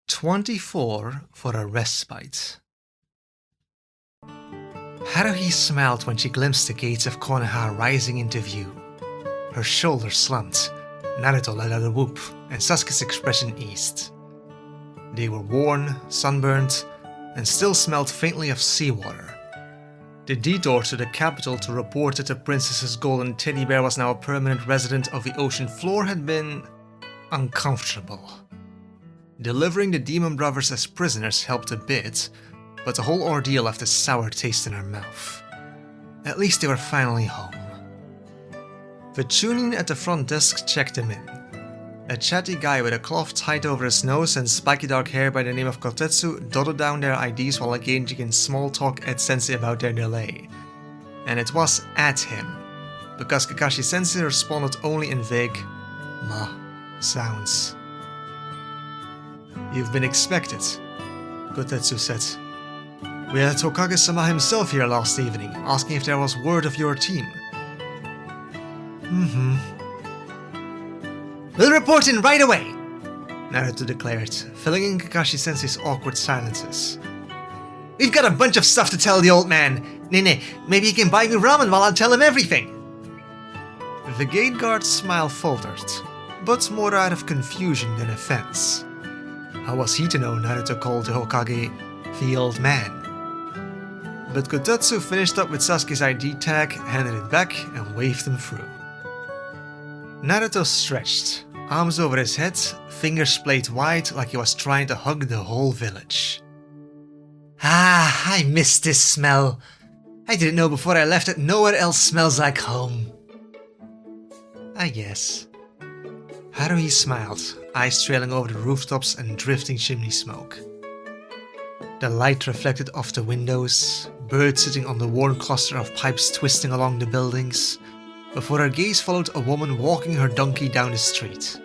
24 for a respite. Haruhi smiled when she glimpsed the gates of Konoha rising into view. Her shoulders slumped, Naruto let out a whoop, and Sasuke's expression eased. They were worn, sunburned, and still smelled faintly of seawater. The detour to the capital to report that the princess's golden teddy bear was now a permanent resident of the ocean floor had been uncomfortable. Delivering the demon brothers as prisoners helped a bit, but the whole ordeal left a sour taste in her mouth. At least they were finally home. The chunin at the front desk checked them in. A chatty guy with a cloth tied over his nose and spiky dark hair by the name of Kotetsu dotted down their IDs while engaging in small talk at Sensei about their delay. And it was at him, because Kakashi Sensei responded only in vague "ma" sounds. "You've been expected," Kotetsu said. "We had Hokage-sama himself here last evening, asking if there was word of your team." "We'll report in right away," Naruto declared, filling in Kakashi-sensei's awkward silences. "We've got a bunch of stuff to tell the old man. Nene, maybe he can buy me ramen while I tell him everything." The gate guard's smile faltered, but more out of confusion than offense. How was he to know Naruto called the Hokage the old man? But Kotetsu finished up with Sasuke's ID tag, handed it back, and waved him through. Naruto stretched, arms over his head, fingers splayed wide like he was trying to hug the whole village. I miss this smell. I didn't know before I left that nowhere else smells like home." "I guess." Haruhi smiled, eyes trailing over the rooftops and drifting chimney smoke. The light reflected off the windows, birds sitting on the worn cluster of pipes twisting along the buildings, before her gaze followed a woman walking her donkey down the street.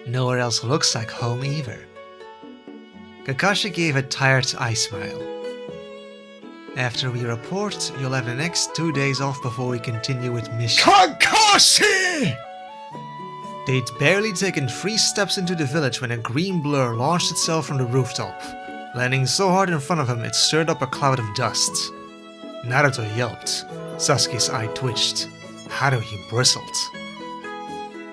Nowhere else looks like home either. Kakashi gave a tired eye smile. "After we report, you'll have the next 2 days off before we continue with mission." Kakashi! They'd barely taken 3 steps into the village when a green blur launched itself from the rooftop, landing so hard in front of him it stirred up a cloud of dust. Naruto yelped, Sasuke's eye twitched, Haruhi bristled.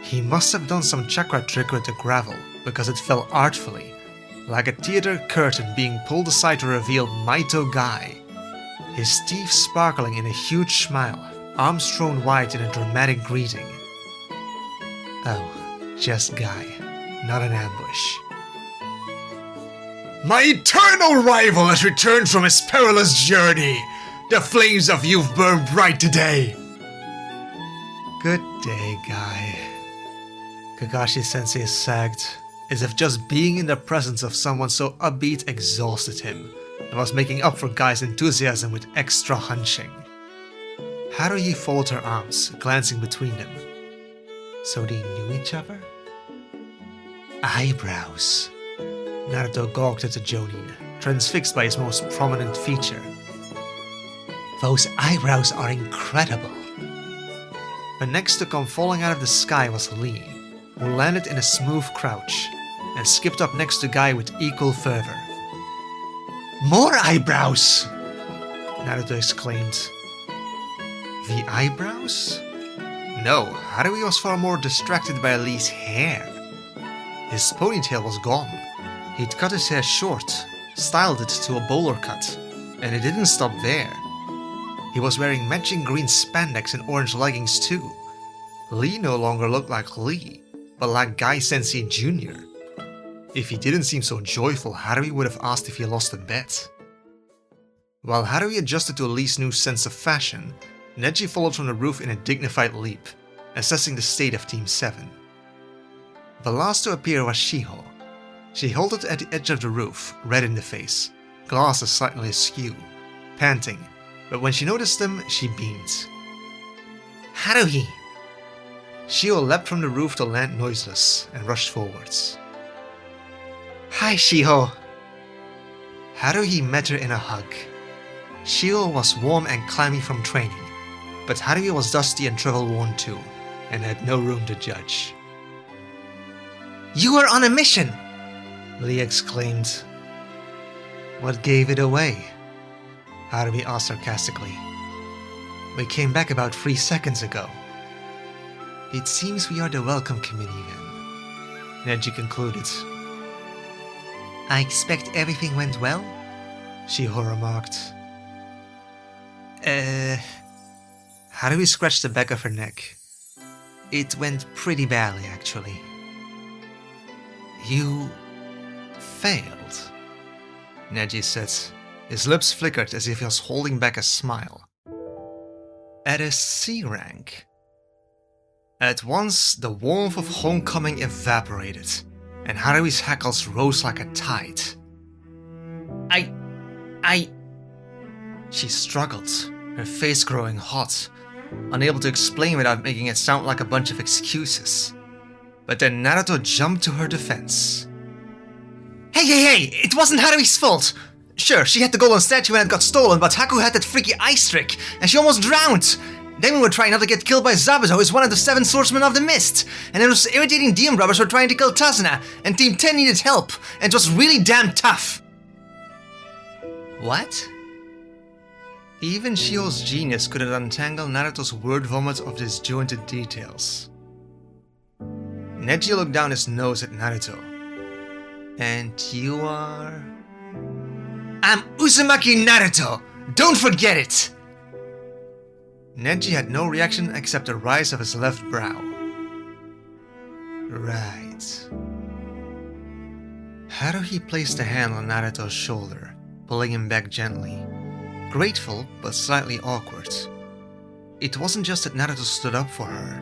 He must have done some chakra trick with the gravel, because it fell artfully, like a theater curtain being pulled aside to reveal Maito Guy, his teeth sparkling in a huge smile, arms thrown wide in a dramatic greeting. Oh, just Guy, not an ambush. My eternal rival has returned from his perilous journey. The flames of youth burn bright today. Good day, Guy. Kakashi-sensei sagged, as if just being in the presence of someone so upbeat exhausted him, and was making up for Guy's enthusiasm with extra hunching. Haruhi folded her arms, glancing between them. So they knew each other? Eyebrows. Naruto gawked at the Jonin, transfixed by his most prominent feature. Those eyebrows are incredible. But next to come falling out of the sky was Lee, who landed in a smooth crouch, and skipped up next to Guy with equal fervor. More eyebrows! Naruto exclaimed. The eyebrows? No, Haruhi was far more distracted by Lee's hair. His ponytail was gone. He'd cut his hair short, styled it to a bowler cut, and it didn't stop there. He was wearing matching green spandex and orange leggings too. Lee no longer looked like Lee, but like Guy Sensei Jr. If he didn't seem so joyful, Haruhi would have asked if he lost a bet. While Haruhi adjusted to Lee's new sense of fashion, Neji followed from the roof in a dignified leap, assessing the state of Team 7. The last to appear was Shiho. She halted at the edge of the roof, red in the face, glasses slightly askew, panting, but when she noticed them, she beamed. Haruhi! Shiho leapt from the roof to land noiseless and rushed forwards. Hi, Shiho! Haruhi met her in a hug. Shiho was warm and clammy from training, but Haruhi was dusty and travel-worn too, and had no room to judge. You were on a mission! Lee exclaimed. What gave it away? Haruhi asked sarcastically. We came back about 3 seconds ago. It seems we are the welcome committee then, Neji concluded. I expect everything went well? Shiho remarked. Haruhi scratched the back of her neck. It went pretty badly, actually. You failed, Neji said. His lips flickered as if he was holding back a smile. At a C rank. At once, the warmth of homecoming evaporated, and Haruhi's hackles rose like a tide. She struggled, her face growing hot, unable to explain without making it sound like a bunch of excuses. But then Naruto jumped to her defense. Hey, it wasn't Haruhi's fault! Sure, she had the golden statue when it got stolen, but Haku had that freaky ice trick, and she almost drowned! Then we were trying not to get killed by Zabuza, who is one of the 7 swordsmen of the mist. And then those irritating demon robbers were trying to kill Tazuna, and Team 10 needed help, and it was really damn tough. What? Even Shiho's genius couldn't untangle Naruto's word vomit of disjointed details. Neji looked down his nose at Naruto. And you are... I'm Uzumaki Naruto! Don't forget it! Neji had no reaction except a rise of his left brow. Right. Haruhi placed a hand on Naruto's shoulder, pulling him back gently. Grateful, but slightly awkward. It wasn't just that Naruto stood up for her,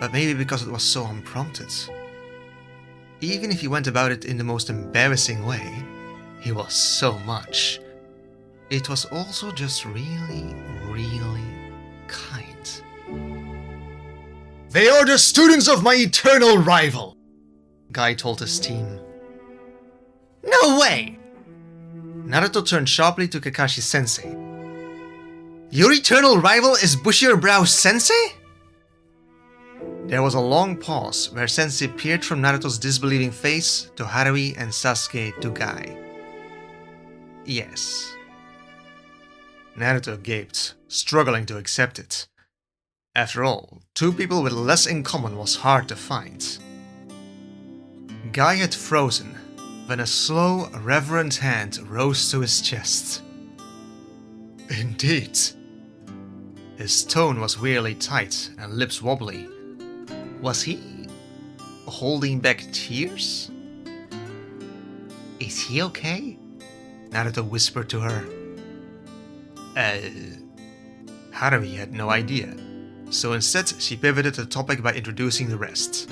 but maybe because it was so unprompted. Even if he went about it in the most embarrassing way, he was so much. It was also just really, really kind. They are the students of my eternal rival, Guy told his team. No way! Naruto turned sharply to Kakashi-sensei. Your eternal rival is Bushier Brow Sensei? There was a long pause where Sensei peered from Naruto's disbelieving face to Haruhi and Sasuke to Guy. Yes. Naruto gaped, struggling to accept it. After all, 2 people with less in common was hard to find. Guy had frozen when a slow, reverent hand rose to his chest. Indeed. His tone was wearily tight and lips wobbly. Was he holding back tears? Is he okay? Naruto whispered to her. Haruhi had no idea, so instead she pivoted the topic by introducing the rest.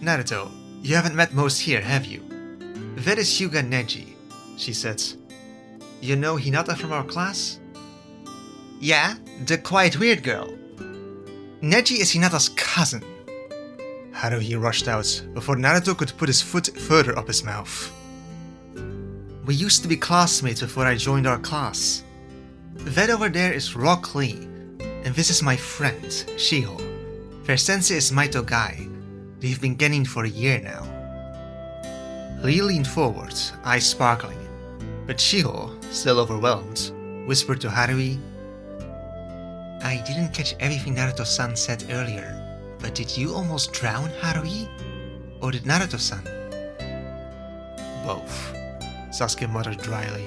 Naruto, you haven't met most here, have you? That is Hyuga Neji, she said. You know Hinata from our class? Yeah, the quite weird girl. Neji is Hinata's cousin. Haruhi rushed out before Naruto could put his foot further up his mouth. We used to be classmates before I joined our class. That over there is Rock Lee, and this is my friend, Shiho. Their sensei is Maito Guy. They've been getting for a year now. Lee leaned forward, eyes sparkling, but Shiho, still overwhelmed, whispered to Haruhi, I didn't catch everything Naruto-san said earlier, but did you almost drown, Haruhi? Or did Naruto-san? Both, Sasuke muttered dryly.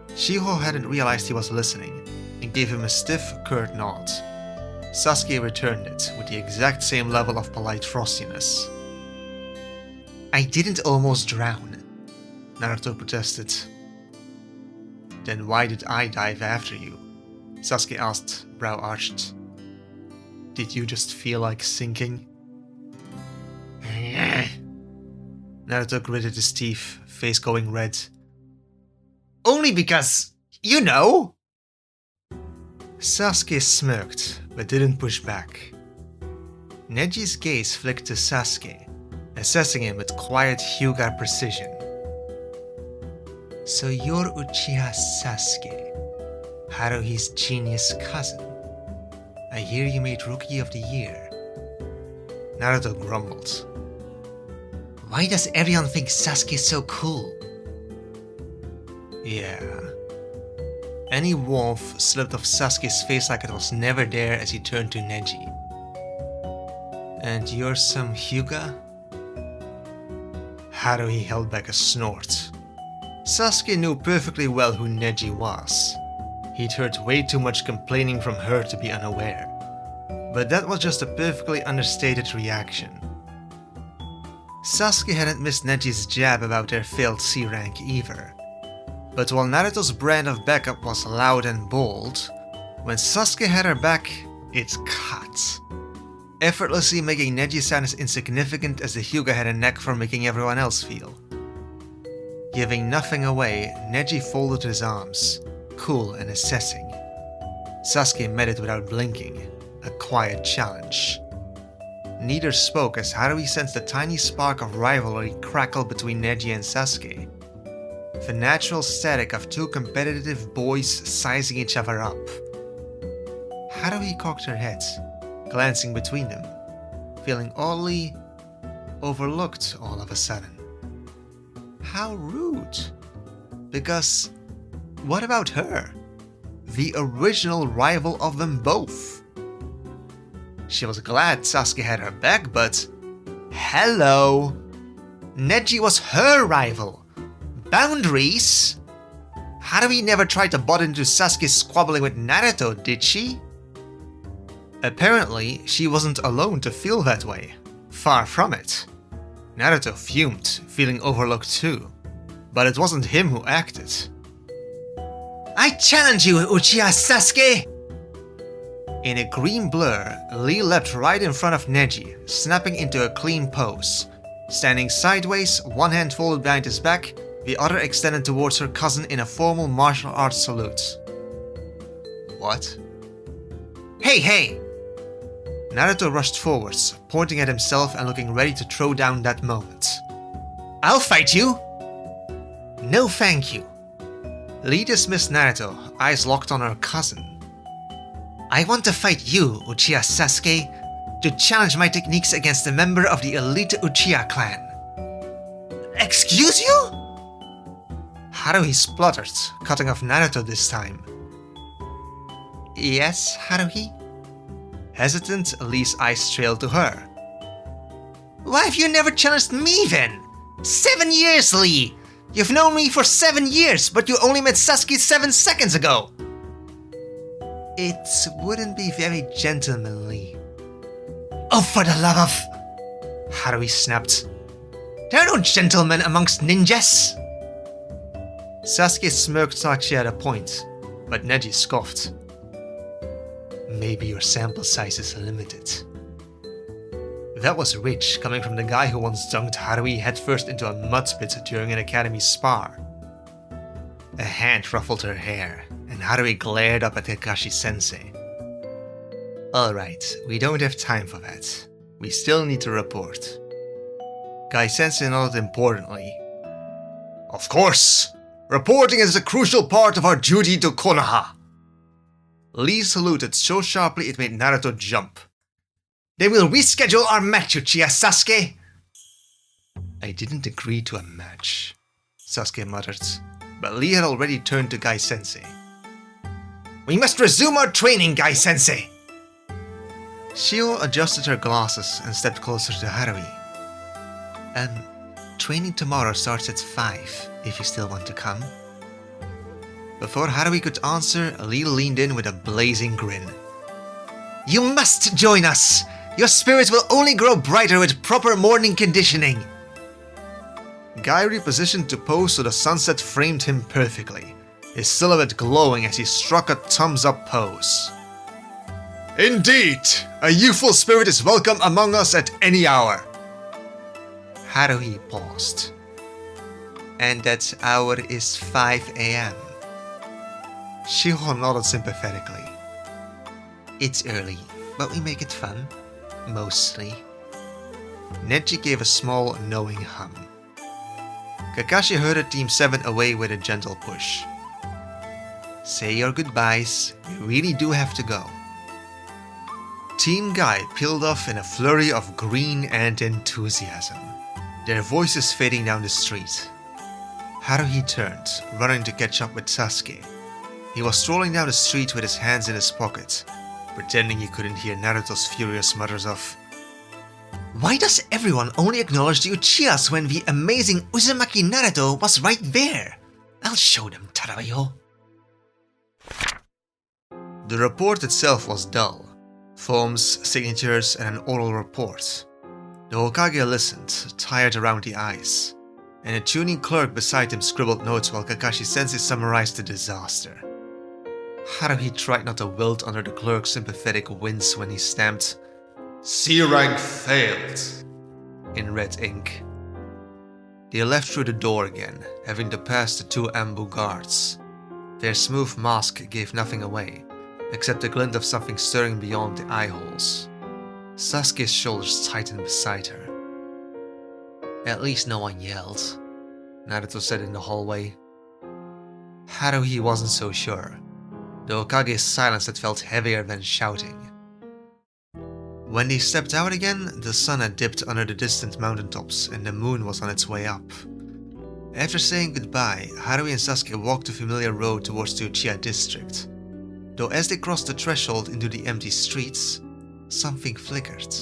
Shiho hadn't realized he was listening, and gave him a stiff, curt nod. Sasuke returned it with the exact same level of polite frostiness. I didn't almost drown, Naruto protested. Then why did I dive after you? Sasuke asked, brow arched. Did you just feel like sinking? Naruto gritted his teeth, face going red. Only because, you know! Sasuke smirked, but didn't push back. Neji's gaze flicked to Sasuke, assessing him with quiet Hyuga precision. So you're Uchiha Sasuke, Haruhi's genius cousin. I hear you made Rookie of the Year. Naruto grumbled. Why does everyone think Sasuke is so cool? Yeah. Any warmth slipped off Sasuke's face like it was never there as he turned to Neji. And you're some Hyuga? Haruhi held back a snort. Sasuke knew perfectly well who Neji was. He'd heard way too much complaining from her to be unaware. But that was just a perfectly understated reaction. Sasuke hadn't missed Neji's jab about their failed C rank either. But while Naruto's brand of backup was loud and bold, when Sasuke had her back, it cut. Effortlessly making Neji sound as insignificant as the Hyuga had a knack for making everyone else feel. Giving nothing away, Neji folded his arms, cool and assessing. Sasuke met it without blinking, a quiet challenge. Neither spoke as Haruhi sensed a tiny spark of rivalry crackle between Neji and Sasuke. The natural static of two competitive boys sizing each other up. Haruhi cocked her head, glancing between them, feeling oddly overlooked all of a sudden. How rude. Because what about her? The original rival of them both. She was glad Sasuke had her back, but hello! Neji was her rival. Boundaries? Haruhi never tried to butt into Sasuke's squabbling with Naruto, did she? Apparently, she wasn't alone to feel that way. Far from it. Naruto fumed, feeling overlooked too. But it wasn't him who acted. I challenge you, Uchiha Sasuke! In a green blur, Lee leapt right in front of Neji, snapping into a clean pose. Standing sideways, one hand folded behind his back, the other extended towards her cousin in a formal martial arts salute. What? Hey, hey! Naruto rushed forwards, pointing at himself and looking ready to throw down that moment. I'll fight you! No thank you. Lee dismissed Naruto, eyes locked on her cousin. I want to fight you, Uchiha Sasuke, to challenge my techniques against a member of the elite Uchiha clan. Excuse you? Haruhi spluttered, cutting off Naruto this time. Yes, Haruhi? Hesitant, Lee's eyes trailed to her. Why have you never challenged me then? 7 years, Lee! You've known me for 7 years, but you only met Sasuke 7 seconds ago! It wouldn't be very gentlemanly. Oh, for the love of... Haruhi snapped. There are no gentlemen amongst ninjas! Sasuke smirked like she had a point, but Neji scoffed. Maybe your sample size is limited. That was rich, coming from the guy who once dunked Haruhi headfirst into a mud pit during an academy spar. A hand ruffled her hair, and Haruhi glared up at Kakashi-sensei. Alright, we don't have time for that. We still need to report. Gai-sensei nodded importantly. Of course! Reporting is a crucial part of our duty to Konoha! Lee saluted so sharply it made Naruto jump. They will reschedule our match, Uchiha Sasuke! I didn't agree to a match, Sasuke muttered, but Lee had already turned to Gai-sensei. We must resume our training, Gai-sensei! Shio adjusted her glasses and stepped closer to Haruhi. Training tomorrow starts at 5, if you still want to come. Before Haruhi could answer, Lee leaned in with a blazing grin. You must join us! Your spirit will only grow brighter with proper morning conditioning! Guy repositioned to pose so the sunset framed him perfectly, his silhouette glowing as he struck a thumbs-up pose. Indeed! A youthful spirit is welcome among us at any hour! Haruhi paused. And that hour is 5 a.m. Shiho nodded sympathetically. It's early, but we make it fun. Mostly. Neji gave a small, knowing hum. Kakashi herded Team 7 away with a gentle push. Say your goodbyes, you really do have to go. Team Guy peeled off in a flurry of green and enthusiasm. their voices fading down the street. Haruhi turned, running to catch up with Sasuke. He was strolling down the street with his hands in his pocket, pretending he couldn't hear Naruto's furious mutters of, "Why does everyone only acknowledge the Uchihas when the amazing Uzumaki Naruto was right there? I'll show them, Tarayo." The report itself was dull. Forms, signatures, and an oral report. The Hokage listened, tired around the eyes, and a tuning clerk beside him scribbled notes while Kakashi-sensei summarized the disaster. Haruhi tried not to wilt under the clerk's sympathetic wince when he stamped, "C rank failed," in red ink. They left through the door again, having to pass the 2 Ambu guards. Their smooth mask gave nothing away, except a glint of something stirring beyond the eye holes. Sasuke's shoulders tightened beside her. "At least no one yelled," Naruto said in the hallway. Haruhi wasn't so sure. The Hokage's silence had felt heavier than shouting. When they stepped out again, the sun had dipped under the distant mountaintops and the moon was on its way up. After saying goodbye, Haruhi and Sasuke walked the familiar road towards the Uchiha district. Though as they crossed the threshold into the empty streets, something flickered.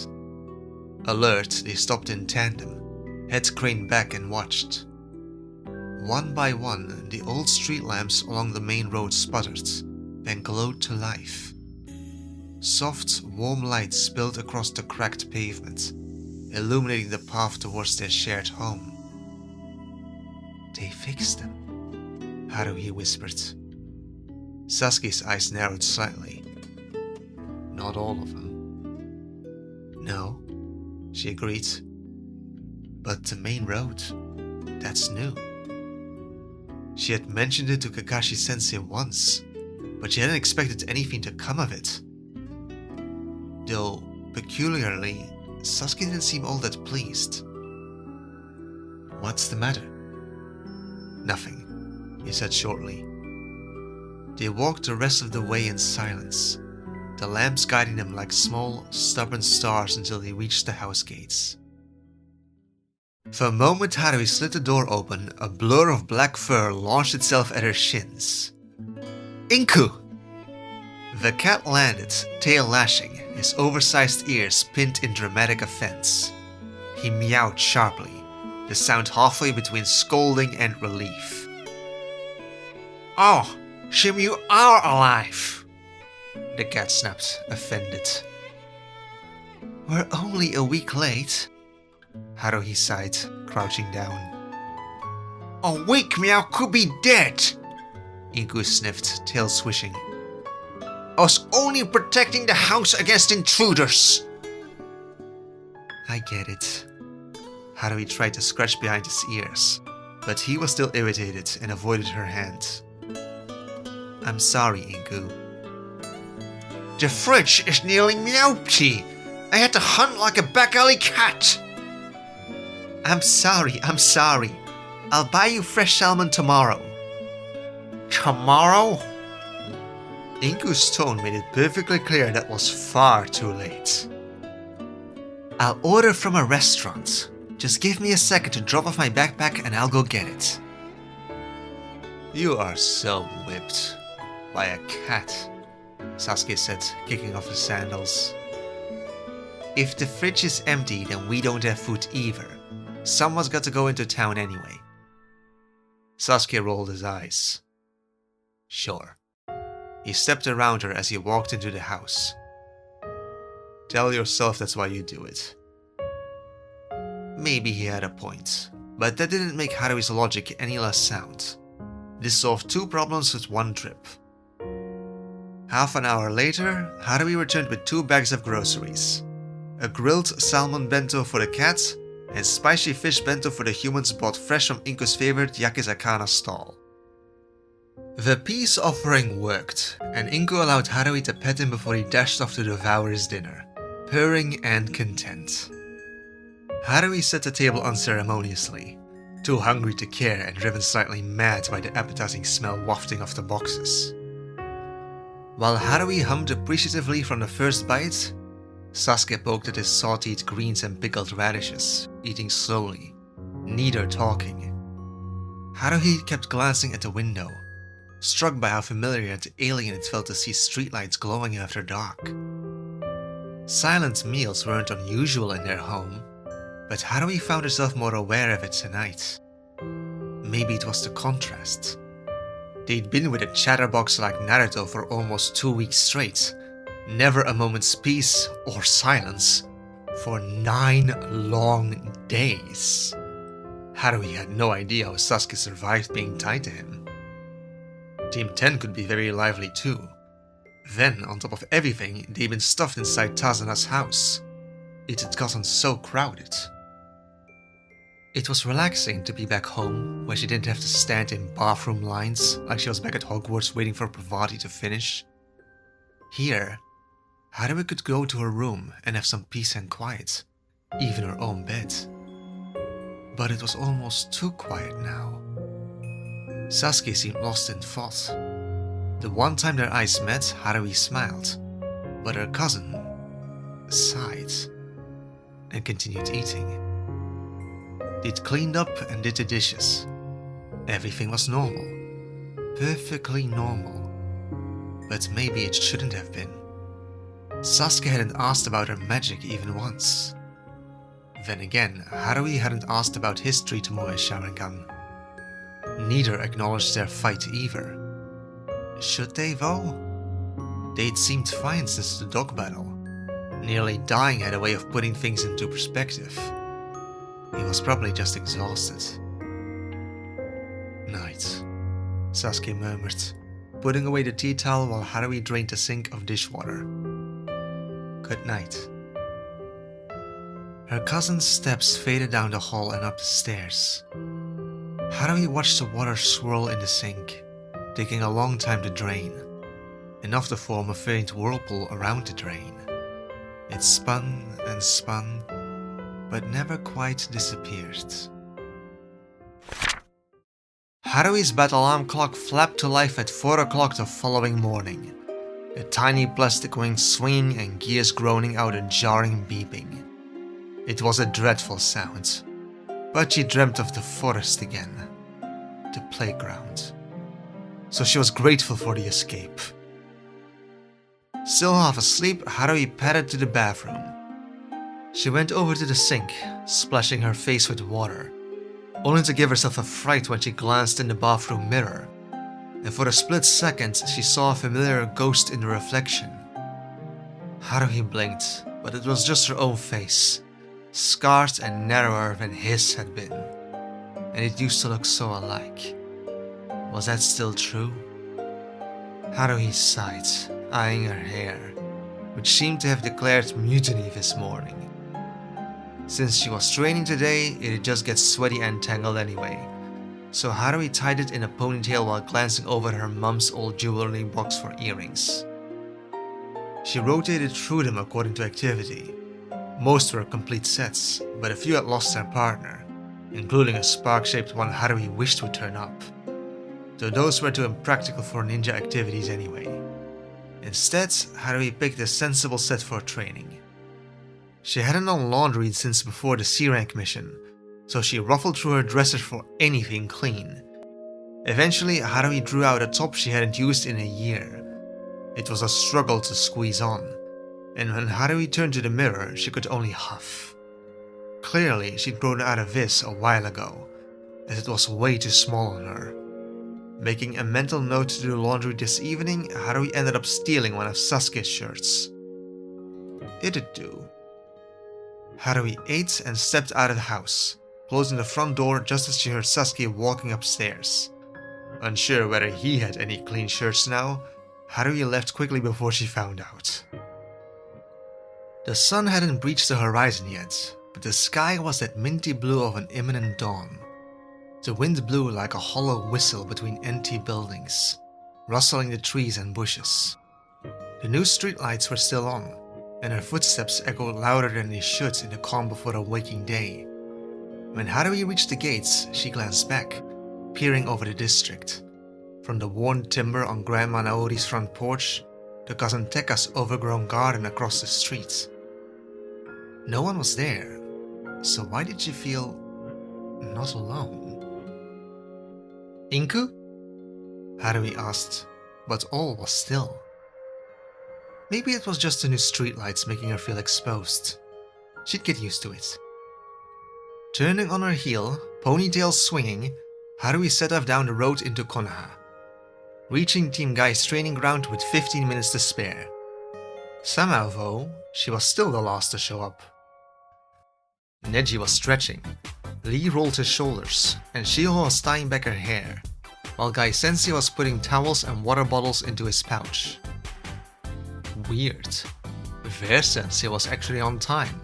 Alert, they stopped in tandem, heads craned back and watched. One by one, the old street lamps along the main road sputtered, then glowed to life. Soft, warm light spilled across the cracked pavement, illuminating the path towards their shared home. "They fixed them," Haruhi whispered. Sasuke's eyes narrowed slightly. "Not all of them." "No," she agreed. "But the main road, that's new." She had mentioned it to Kakashi-sensei once, but she hadn't expected anything to come of it. Though, peculiarly, Sasuke didn't seem all that pleased. "What's the matter?" "Nothing," he said shortly. They walked the rest of the way in silence, the lamps guiding them like small, stubborn stars until they reached the house gates. For a moment Haruhi slid the door open, a blur of black fur launched itself at her shins. "Inku!" The cat landed, tail lashing, his oversized ears pinned in dramatic offense. He meowed sharply, the sound halfway between scolding and relief. "Oh, Shim, you are alive!" the cat snapped, offended. "We're only a week late," Haruhi sighed, crouching down. "A week, Meow could be dead!" Inku sniffed, tail swishing. "I was only protecting the house against intruders!" "I get it." Haruhi tried to scratch behind his ears, but he was still irritated and avoided her hand. "I'm sorry, Inku." "The fridge is nearly meowpty. I had to hunt like a back alley cat." I'm sorry. I'll buy you fresh salmon tomorrow." "Tomorrow?" Inku's tone made it perfectly clear that was far too late. "I'll order from a restaurant. Just give me a second to drop off my backpack and I'll go get it." "You are so whipped by a cat," Sasuke said, kicking off his sandals. "If the fridge is empty, then we don't have food either. Someone's got to go into town anyway." Sasuke rolled his eyes. "Sure." He stepped around her as he walked into the house. "Tell yourself that's why you do it." Maybe he had a point, but that didn't make Haruhi's logic any less sound. This solved 2 problems with 1 trip. Half an hour later, Haruhi returned with 2 bags of groceries. A grilled salmon bento for the cat, and spicy fish bento for the humans bought fresh from Inku's favorite Yakizakana stall. The peace offering worked, and Inku allowed Haruhi to pet him before he dashed off to devour his dinner, purring and content. Haruhi set the table unceremoniously, too hungry to care and driven slightly mad by the appetizing smell wafting off the boxes. While Haruhi hummed appreciatively from the first bite, Sasuke poked at his sawed-eat greens and pickled radishes, eating slowly, neither talking. Haruhi kept glancing at the window, struck by how familiar and alien it felt to see streetlights glowing after dark. Silent meals weren't unusual in their home, but Haruhi found herself more aware of it tonight. Maybe it was the contrast. They'd been with a chatterbox like Naruto for almost 2 weeks straight, never a moment's peace or silence, for 9 long days. Haruhi had no idea how Sasuke survived being tied to him. Team 10 could be very lively too. Then, on top of everything, they'd been stuffed inside Tazana's house. It had gotten so crowded. It was relaxing to be back home, where she didn't have to stand in bathroom lines like she was back at Hogwarts waiting for Pravati to finish. Here, Haruhi could go to her room and have some peace and quiet, even her own bed. But it was almost too quiet now. Sasuke seemed lost in thought. The one time their eyes met, Haruhi smiled, but her cousin sighed and continued eating. They'd cleaned up and did the dishes. Everything was normal. Perfectly normal. But maybe it shouldn't have been. Sasuke hadn't asked about her magic even once. Then again, Haruhi hadn't asked about his to Moe Sharingan. Neither acknowledged their fight either. Should they though? They'd seemed fine since the dog battle. Nearly dying had a way of putting things into perspective. He was probably just exhausted. Night, Sasuke murmured, putting away the tea towel while Haruhi drained a sink of dishwater. Good night. Her cousin's steps faded down the hall and up the stairs. Haruhi watched the water swirl in the sink, taking a long time to drain, enough to form a faint whirlpool around the drain. It spun and spun, but never quite disappeared. Haruhi's battle alarm clock flapped to life at 4 o'clock the following morning, the tiny plastic wings swinging and gears groaning out a jarring beeping. It was a dreadful sound, but she dreamt of the forest again, the playground. So she was grateful for the escape. Still half asleep, Haruhi padded to the bathroom. She went over to the sink, splashing her face with water, only to give herself a fright when she glanced in the bathroom mirror, and for a split second she saw a familiar ghost in the reflection. Haruhi blinked, but it was just her own face, scarred and narrower than his had been, and it used to look so alike. Was that still true? Haruhi sighed, eyeing her hair, which seemed to have declared mutiny this morning. Since she was training today, it'd just get sweaty and tangled anyway, so Haruhi tied it in a ponytail while glancing over her mum's old jewelry box for earrings. She rotated through them according to activity. Most were complete sets, but a few had lost their partner, including a spark-shaped one Haruhi wished would turn up, though those were too impractical for ninja activities anyway. Instead, Haruhi picked a sensible set for training. She hadn't done laundry since before the C-rank mission, so she ruffled through her dresser for anything clean. Eventually, Haruhi drew out a top she hadn't used in a year. It was a struggle to squeeze on, and when Haruhi turned to the mirror, she could only huff. Clearly, she'd grown out of this a while ago, as it was way too small on her. Making a mental note to do laundry this evening, Haruhi ended up stealing one of Sasuke's shirts. It'd do. Haruhi ate and stepped out of the house, closing the front door just as she heard Sasuke walking upstairs. Unsure whether he had any clean shirts now, Haruhi left quickly before she found out. The sun hadn't breached the horizon yet, but the sky was that minty blue of an imminent dawn. The wind blew like a hollow whistle between empty buildings, rustling the trees and bushes. The new streetlights were still on, and her footsteps echoed louder than they should in the calm before a waking day. When Haruhi reached the gates, she glanced back, peering over the district. From the worn timber on Grandma Naori's front porch to Cousin Tekka's overgrown garden across the street. No one was there, so why did she feel not alone. Inku? Harui asked, but all was still. Maybe it was just the new streetlights making her feel exposed. She'd get used to it. Turning on her heel, ponytail swinging, Harui set off down the road into Konoha, reaching Team Guy's training ground with 15 minutes to spare. Somehow though, she was still the last to show up. Neji was stretching, Lee rolled his shoulders, and Shiho was tying back her hair, while Guy Sensei was putting towels and water bottles into his pouch. Weird. Their Sensei was actually on time.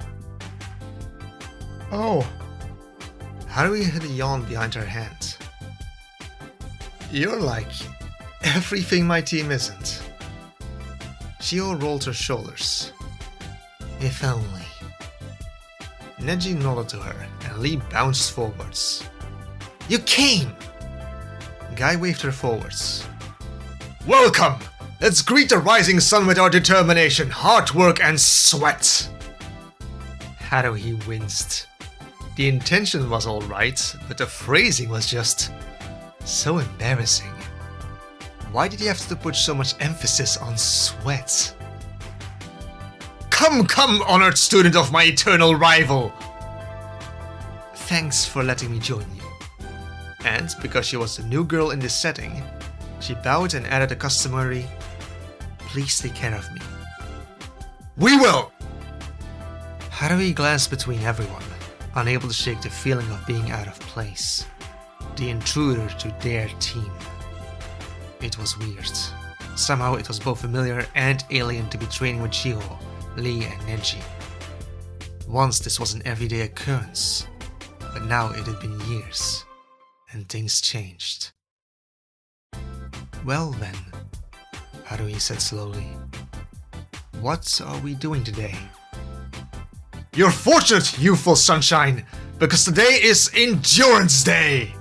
Oh. Harui hid a yawn behind her hand. You're like everything my team isn't. Shiho rolled her shoulders. If only. Neji nodded to her, and Lee bounced forwards. You came! Guy waved her forwards. Welcome! Let's greet the rising sun with our determination, hard work, and sweat! Harui winced. The intention was alright, but the phrasing was just so embarrassing. Why did he have to put so much emphasis on sweat? Come, honored student of my eternal rival! Thanks for letting me join you. And because she was the new girl in this setting, she bowed and added a customary, please take care of me. We will! Harui glanced between everyone, unable to shake the feeling of being out of place. The intruder to their team. It was weird. Somehow it was both familiar and alien to be training with Shiho, Lee and Neji. Once this was an everyday occurrence, but now it had been years, and things changed. Well then, Harui said slowly. What are we doing today? You're fortunate, youthful sunshine, because today is Endurance Day!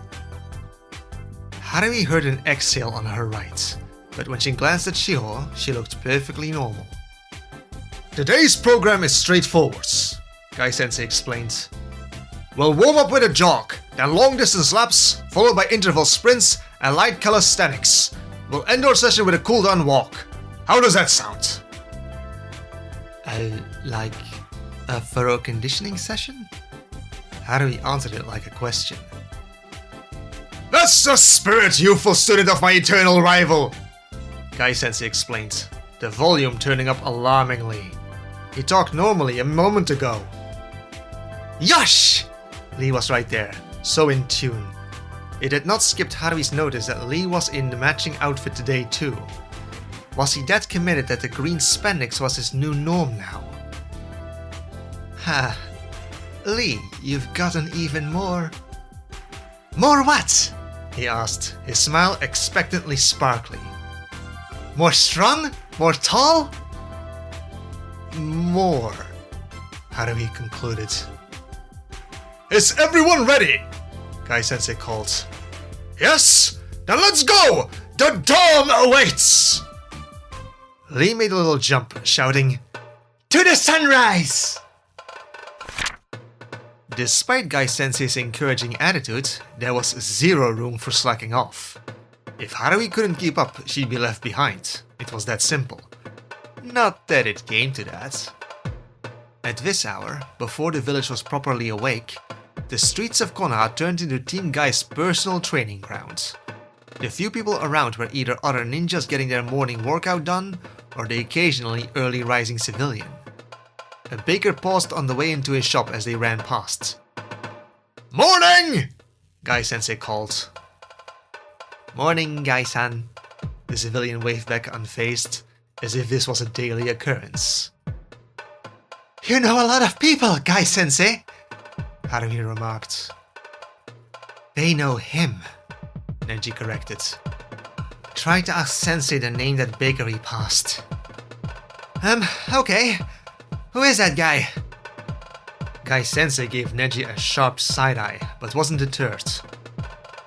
Harui heard an exhale on her right, but when she glanced at Shiho, she looked perfectly normal. Today's program is straightforward, Guy Sensei explained. We'll warm up with a jog, then long distance laps, followed by interval sprints and light calisthenics. We'll end our session with a cool down walk. How does that sound? Like a thorough conditioning session? Harui answered it like a question. That's the spirit, youthful student of my eternal rival! Guy Sensei explained, the volume turning up alarmingly. He talked normally a moment ago. Yosh! Lee was right there, so in tune. It had not skipped Harui's notice that Lee was in the matching outfit today too. Was he that committed that the green spandex was his new norm now? Ha! Lee, you've gotten even more... More what? He asked, his smile expectantly sparkly. More strong? More tall? More, Harui concluded. Is everyone ready? Guy Sensei called. Yes? Then let's go! The dawn awaits! Lee made a little jump, shouting, To the sunrise! Despite Guy Sensei's encouraging attitude, there was zero room for slacking off. If Harui couldn't keep up, she'd be left behind. It was that simple. Not that it came to that. At this hour, before the village was properly awake, the streets of Konoha turned into Team Guy's personal training ground. The few people around were either other ninjas getting their morning workout done, or the occasionally early rising civilian. A baker paused on the way into his shop as they ran past. Morning! Guy Sensei called. Morning, Guy-san. The civilian waved back unfazed, as if this was a daily occurrence. You know a lot of people, Guy Sensei, Harui remarked. They know him, Neji corrected. Try to ask Sensei the name that bakery passed. Okay. Who is that guy? Guy Sensei gave Neji a sharp side-eye, but wasn't deterred.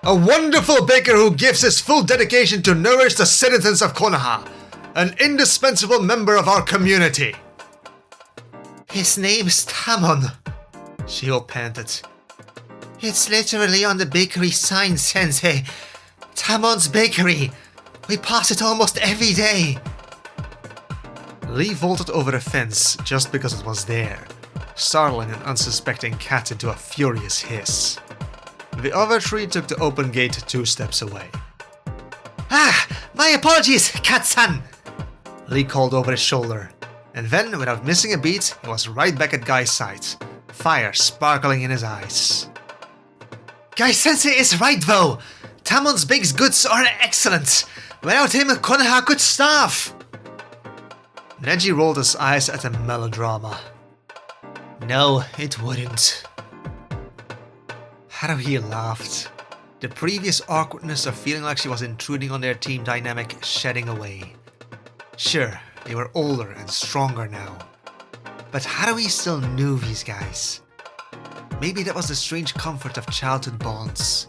A wonderful baker who gives his full dedication to nourish the citizens of Konoha. An indispensable member of our community. His name's Tamon, Shiho panted. It's literally on the bakery sign, Sensei. Tamon's Bakery. We pass it almost every day. Lee vaulted over a fence just because it was there, startling an unsuspecting cat into a furious hiss. The other three took the open gate 2 steps away. Ah! My apologies, Cat-san! Lee called over his shoulder, and then, without missing a beat, he was right back at Guy's side, fire sparkling in his eyes. Guy-sensei is right though! Tamon's baked goods are excellent! Without him, Konoha could starve! Neji rolled his eyes at the melodrama. No, it wouldn't. Haruhi laughed, the previous awkwardness of feeling like she was intruding on their team dynamic shedding away. Sure, they were older and stronger now, but Haruhi still knew these guys. Maybe that was the strange comfort of childhood bonds.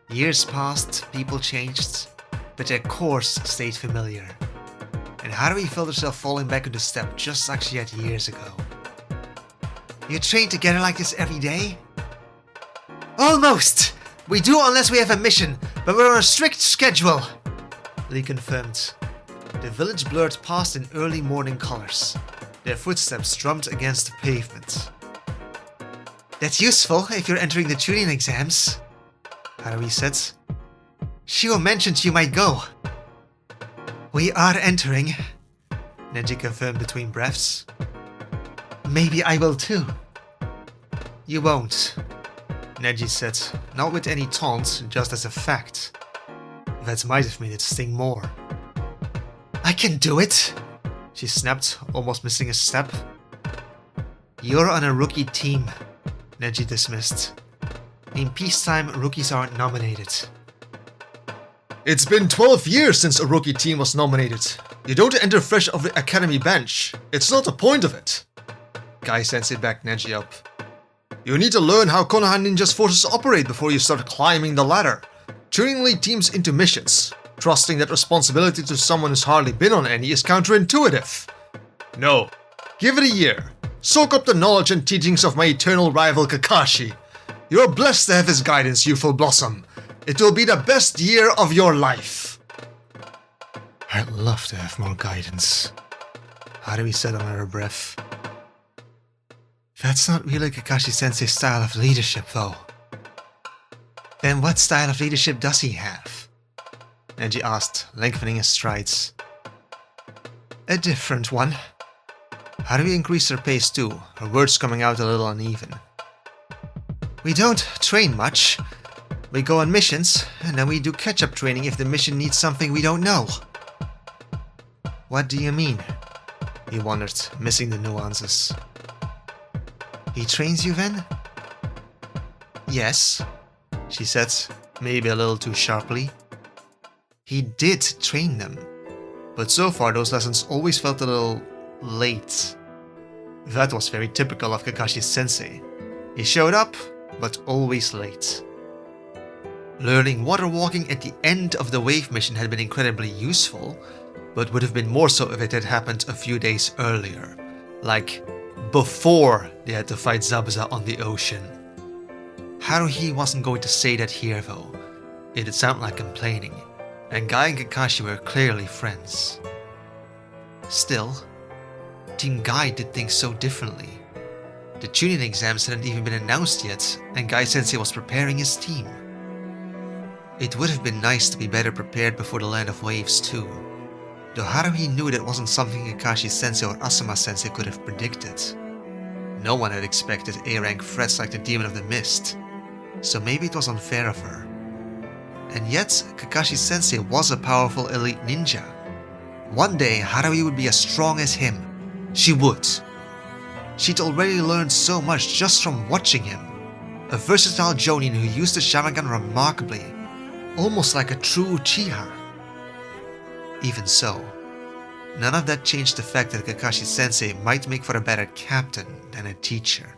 Years passed, people changed, but their course stayed familiar. And Haruhi felt herself falling back into step just like she had years ago. You train together like this every day? Almost! We do unless we have a mission, but we're on a strict schedule, Lee confirmed. The village blurred past in early morning colors. Their footsteps drummed against the pavement. That's useful if you're entering the tuning exams, Haruhi said. Shio mentioned you might go. We are entering, Neji confirmed between breaths. Maybe I will too. You won't, Neji said, not with any taunt, just as a fact. That might have made it sting more. I can do it, she snapped, almost missing a step. You're on a rookie team, Neji dismissed. In peacetime, rookies aren't nominated. It's been 12 years since a rookie team was nominated. You don't enter fresh off the academy bench. It's not the point of it. Guy Sensei backed Neji up. You need to learn how Konoha Ninja's forces operate before you start climbing the ladder. Turning lead teams into missions. Trusting that responsibility to someone who's hardly been on any is counterintuitive. No. Give it a year. Soak up the knowledge and teachings of my eternal rival Kakashi. You are blessed to have his guidance, youthful blossom. It will be the best year of your life. I'd love to have more guidance, Haruhi said under her breath. That's not really Kakashi-sensei's style of leadership, though. Then what style of leadership does he have? Neji asked, lengthening his strides. A different one. Haruhi increased her pace too, her words coming out a little uneven. We don't train much. We go on missions, and then we do catch-up training if the mission needs something we don't know. What do you mean? He wondered, missing the nuances. He trains you then? Yes, she said, maybe a little too sharply. He did train them, but so far those lessons always felt a little late. That was very typical of Kakashi's sensei. He showed up, but always late. Learning water walking at the end of the wave mission had been incredibly useful, but would have been more so if it had happened a few days earlier, like before they had to fight Zabuza on the ocean. Haruhi wasn't going to say that here though. It'd sound like complaining, and Guy and Kakashi were clearly friends. Still, Team Guy did things so differently. The tuning exams hadn't even been announced yet, and Guy Sensei was preparing his team. It would have been nice to be better prepared before the Land of Waves too, though Haruhi knew that wasn't something Kakashi Sensei or Asuma Sensei could have predicted. No one had expected A-rank threats like the Demon of the Mist, so maybe it was unfair of her. And yet, Kakashi Sensei was a powerful elite ninja. One day, Haruhi would be as strong as him. She would. She'd already learned so much just from watching him. A versatile Jonin who used the Sharingan remarkably, almost like a true Uchiha. Even so, none of that changed the fact that Kakashi Sensei might make for a better captain than a teacher.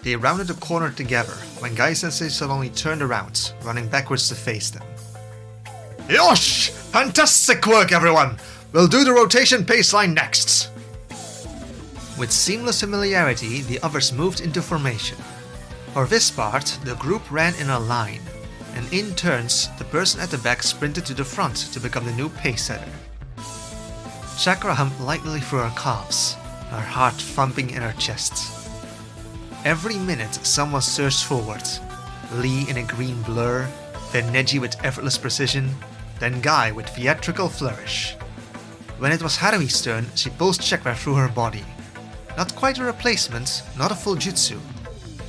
They rounded the corner together when Guy Sensei suddenly turned around, running backwards to face them. Yosh! Fantastic work, everyone! We'll do the rotation baseline next! With seamless familiarity, the others moved into formation. For this part, the group ran in a line, and in turns, the person at the back sprinted to the front to become the new pace setter. Chakra humped lightly through her calves, her heart thumping in her chest. Every minute, someone surged forward. Lee in a green blur, then Neji with effortless precision, then Guy with theatrical flourish. When it was Haruhi's turn, she pulsed chakra through her body. Not quite a replacement, not a full jutsu,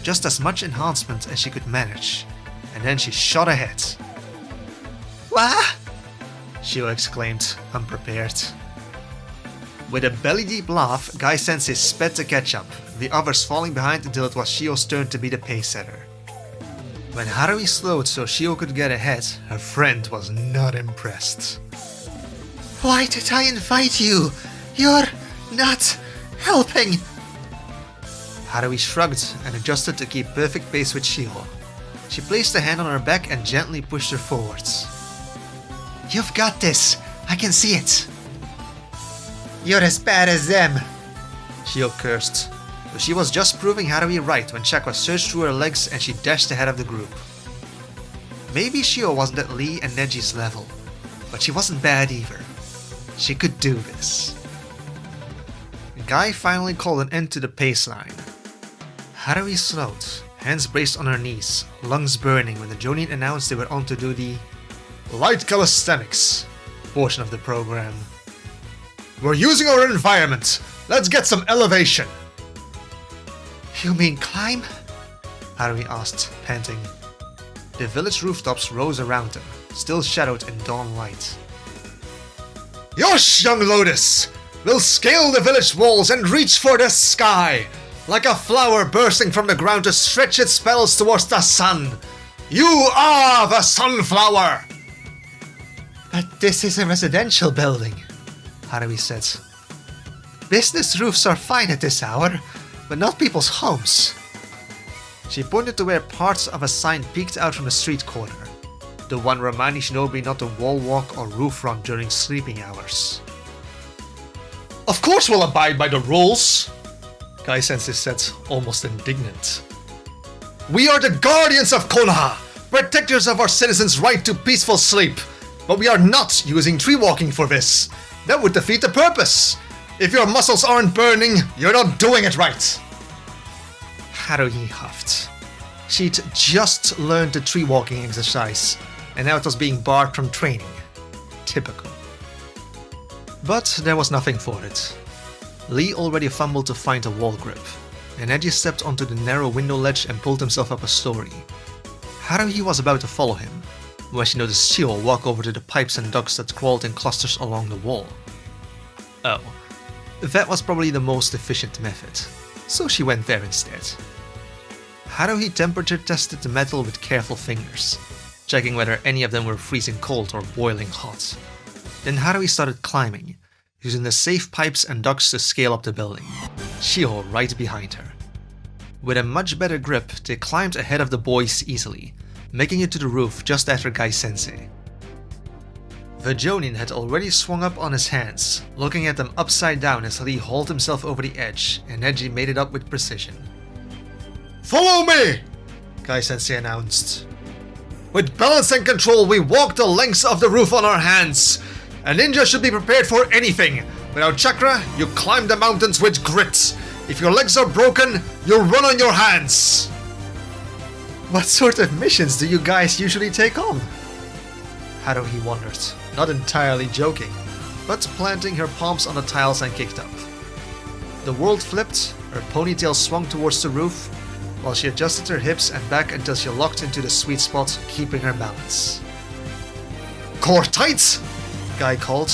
just as much enhancement as she could manage, and then she shot ahead. "Wah!" Shio exclaimed, unprepared. With a belly-deep laugh, Guy Sensei sped to catch up, the others falling behind until it was Shio's turn to be the pace setter. When Haruhi slowed so Shio could get ahead, her friend was not impressed. "Why did I invite you? You're not helping." Haruhi shrugged and adjusted to keep perfect pace with Shio. She placed a hand on her back and gently pushed her forwards. "You've got this. I can see it." "You're as bad as them," Shio cursed. But she was just proving Haruhi right when chakra surged through her legs and she dashed ahead of the group. Maybe Shio wasn't at Lee and Neji's level, but she wasn't bad either. She could do this. Guy finally called an end to the pace line. Haruhi slowed, hands braced on her knees, lungs burning when the Jonin announced they were on to do the light calisthenics portion of the program. We're using our environment. Let's get some elevation. "You mean climb?" Haruhi asked, panting. The village rooftops rose around them, still shadowed in dawn light. Yosh, young Lotus! We'll scale the village walls and reach for the sky, like a flower bursting from the ground to stretch its petals towards the sun. You are the sunflower! "But this is a residential building," Haruhi said. "Business roofs are fine at this hour, but not people's homes." She pointed to where parts of a sign peeked out from the street corner, the one reminding Shinobi not to wall walk or roof run during sleeping hours. Of course we'll abide by the rules, Guy Sensei said, almost indignant. We are the guardians of Konoha, protectors of our citizens' right to peaceful sleep, but we are not using tree walking for this. That would defeat the purpose. If your muscles aren't burning, you're not doing it right. Haruhi huffed. She'd just learned the tree walking exercise, and now it was being barred from training. Typical. But there was nothing for it. Lee already fumbled to find a wall grip, and Neji stepped onto the narrow window ledge and pulled himself up a story. Haruhi was about to follow him, when she noticed Shio walk over to the pipes and ducts that crawled in clusters along the wall. Oh, that was probably the most efficient method, so she went there instead. Haruhi temperature tested the metal with careful fingers, checking whether any of them were freezing cold or boiling hot. Then Haruhi started climbing, using the safe pipes and ducts to scale up the building, Shio right behind her. With a much better grip, they climbed ahead of the boys easily, making it to the roof just after Guy Sensei. The Jonin had already swung up on his hands, looking at them upside down as Lee hauled himself over the edge, and Neji made it up with precision. Follow me! Guy Sensei announced. With balance and control, we walk the lengths of the roof on our hands. A ninja should be prepared for anything. Without chakra, you climb the mountains with grit. If your legs are broken, you run on your hands. What sort of missions do you guys usually take on? Haruhi wondered, not entirely joking, but planting her palms on the tiles and kicked up. The world flipped, her ponytail swung towards the roof, while she adjusted her hips and back until she locked into the sweet spot, keeping her balance. Core tight, Guy called.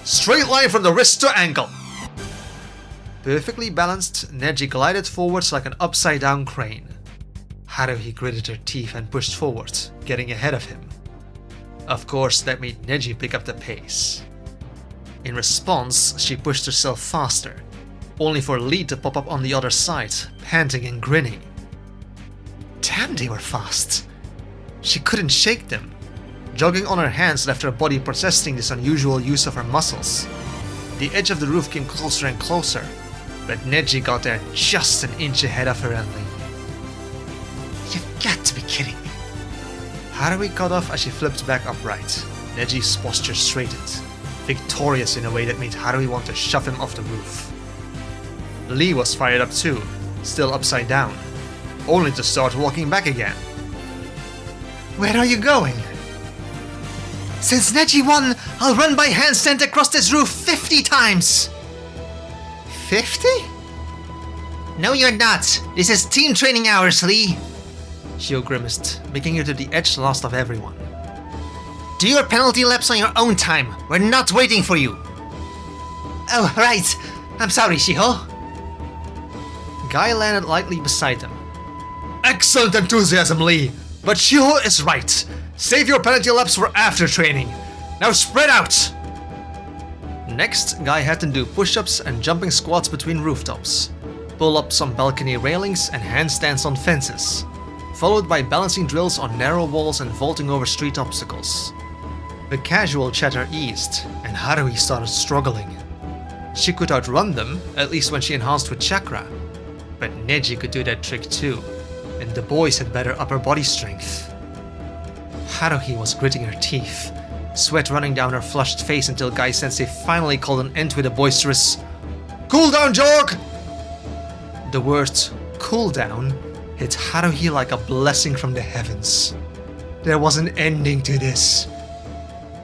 Straight line from the wrist to ankle. Perfectly balanced, Neji glided forwards like an upside-down crane. Haruhi gritted her teeth and pushed forward, getting ahead of him. Of course, that made Neji pick up the pace. In response, she pushed herself faster, only for Lee to pop up on the other side, panting and grinning. Damn, they were fast. She couldn't shake them. Jogging on her hands left her body protesting this unusual use of her muscles. The edge of the roof came closer and closer, but Neji got there just an inch ahead of her and Lee. got to be kidding me. Haruhi got off as she flipped back upright. Neji's posture straightened, victorious in a way that made Haruhi want to shove him off the roof. Lee was fired up too, still upside down, only to start walking back again. Where are you going? Since Neji won, I'll run by handstand across this roof 50 times! 50? No, you're not. This is team training hours, Lee. Shio grimaced, making it to the edge last of everyone. Do your penalty laps on your own time. We're not waiting for you. Oh, right. I'm sorry, Shiho. Guy landed lightly beside him. Excellent enthusiasm, Lee. But Shiho is right. Save your penalty laps for after training. Now spread out! Next, Guy had to do push-ups and jumping squats between rooftops, pull-ups on balcony railings and handstands on fences, followed by balancing drills on narrow walls and vaulting over street obstacles. The casual chatter eased, and Haruhi started struggling. She could outrun them, at least when she enhanced with chakra. But Neji could do that trick too, and the boys had better upper body strength. Haruhi was gritting her teeth, sweat running down her flushed face until Guy Sensei finally called an end with a boisterous "Cool down, Jorg!" The words "cool down" hit Haruhi like a blessing from the heavens. There was an ending to this.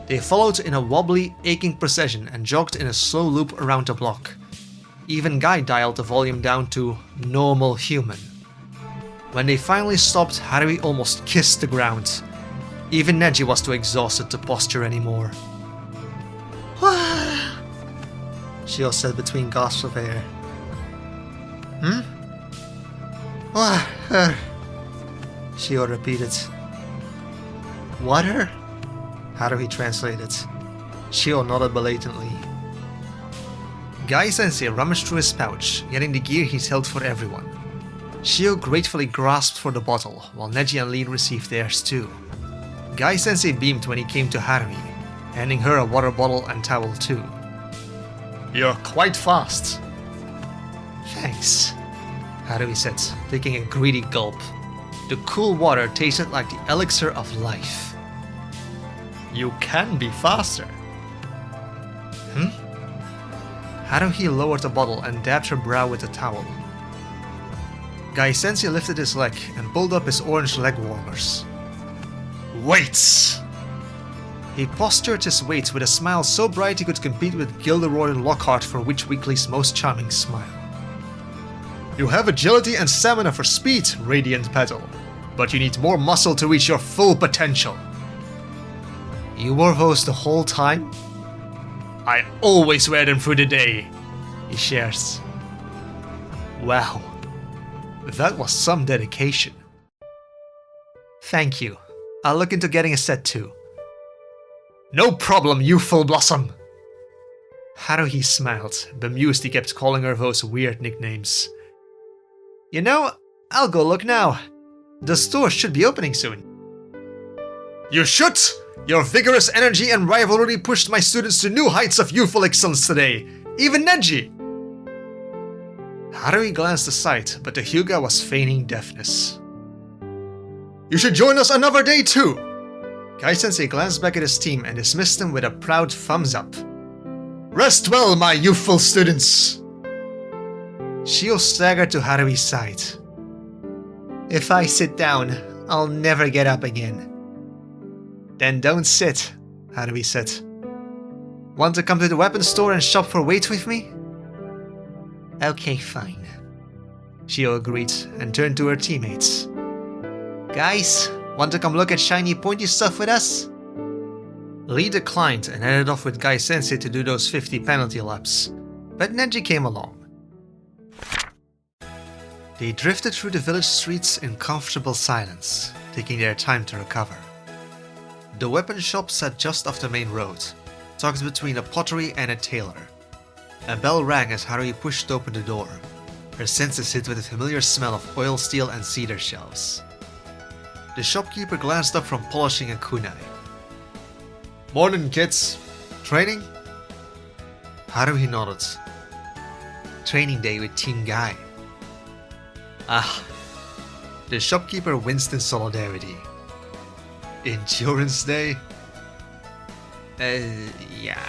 They followed in a wobbly, aching procession and jogged in a slow loop around the block. Even Guy dialed the volume down to normal human. When they finally stopped, Haruhi almost kissed the ground. Even Neji was too exhausted to posture anymore. Shio said between gasps of air. Water, Shio repeated. Water? Haruhi translated. Shio nodded belatedly. Guy Sensei rummaged through his pouch, getting the gear he's held for everyone. Shio gratefully grasped for the bottle, while Neji and Lee received theirs too. Guy Sensei beamed when he came to Haruhi, handing her a water bottle and towel too. You're quite fast. Thanks, Haruhi said, taking a greedy gulp. The cool water tasted like the elixir of life. You can be faster. Haruhi lowered the bottle and dabbed her brow with the towel. Guy Sensei lifted his leg and pulled up his orange leg warmers. Weights! He postured his weights with a smile so bright he could compete with Gilderoy Lockhart for Witch Weekly's most charming smile. You have agility and stamina for speed, Radiant Petal, but you need more muscle to reach your full potential. You wore those the whole time? I always wear them through the day, he shares. Wow, that was some dedication. Thank you. I'll look into getting a set too. No problem, youthful blossom! Haruhi smiled, bemused he kept calling her those weird nicknames. You know, I'll go look now. The store should be opening soon. You should! Your vigorous energy and rivalry pushed my students to new heights of youthful excellence today. Even Neji! Haruhi glanced aside, but the Hyuga was feigning deafness. You should join us another day too! Guy Sensei glanced back at his team and dismissed them with a proud thumbs up. Rest well, my youthful students! Shio staggered to Haruhi's side. If I sit down, I'll never get up again. Then don't sit, Haruhi said. Want to come to the weapons store and shop for weights with me? Okay, fine. Shio agreed and turned to her teammates. Guys, want to come look at shiny pointy stuff with us? Lee declined and headed off with Guy Sensei to do those 50 penalty laps, but Neji came along. They drifted through the village streets in comfortable silence, taking their time to recover. The weapon shop sat just off the main road, tucked between a pottery and a tailor. A bell rang as Haruhi pushed open the door, her senses hit with the familiar smell of oil steel and cedar shelves. The shopkeeper glanced up from polishing a kunai. Morning, kids. Training? Haruhi nodded. Training day with Team Guy. Ah, The shopkeeper winced in solidarity. Endurance Day? Yeah.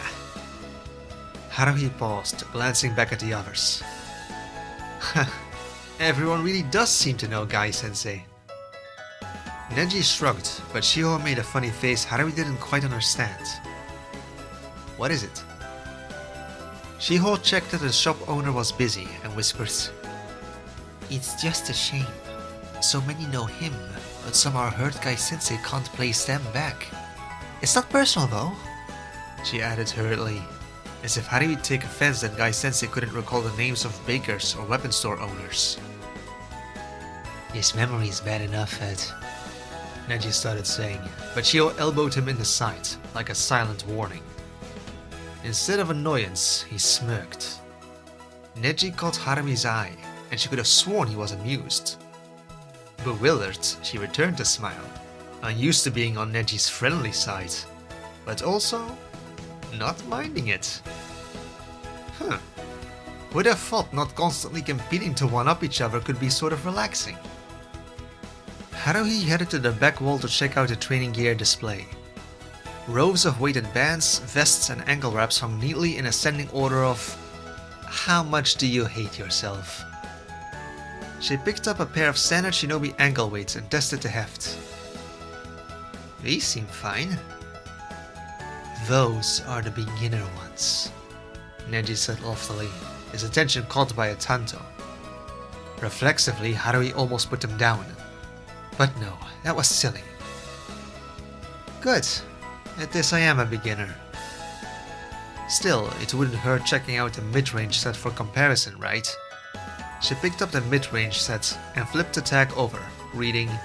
Haruhi paused, glancing back at the others. Everyone really does seem to know Guy-sensei. Neji shrugged, but Shiho made a funny face Haruhi didn't quite understand. What is it? Shiho checked that the shop owner was busy and whispered, "It's just a shame. So many know him, but somehow heard Guy-sensei can't place them back. It's not personal though," she added hurriedly, as if Haruhi would take offense that Guy-sensei couldn't recall the names of bakers or weapon store owners. "His memory is bad enough, Ed," Neji started saying, but Shiho elbowed him in the side, like a silent warning. Instead of annoyance, he smirked. Neji caught Haruhi's eye, and she could have sworn he was amused. Bewildered, she returned the smile, unused to being on Neji's friendly side, but also not minding it. Would have thought not constantly competing to one-up each other could be sort of relaxing. Haruhi headed to the back wall to check out the training gear display. Rows of weighted bands, vests and ankle wraps hung neatly in ascending order of "How much do you hate yourself?" She picked up a pair of standard shinobi ankle weights and tested the heft. "These seem fine." "Those are the beginner ones," Neji said loftily, his attention caught by a tanto. Reflexively, Haruhi almost put them down. But no, that was silly. "Good. At this I am a beginner." Still, it wouldn't hurt checking out the mid-range set for comparison, right? She picked up the mid-range set and flipped the tag over, reading,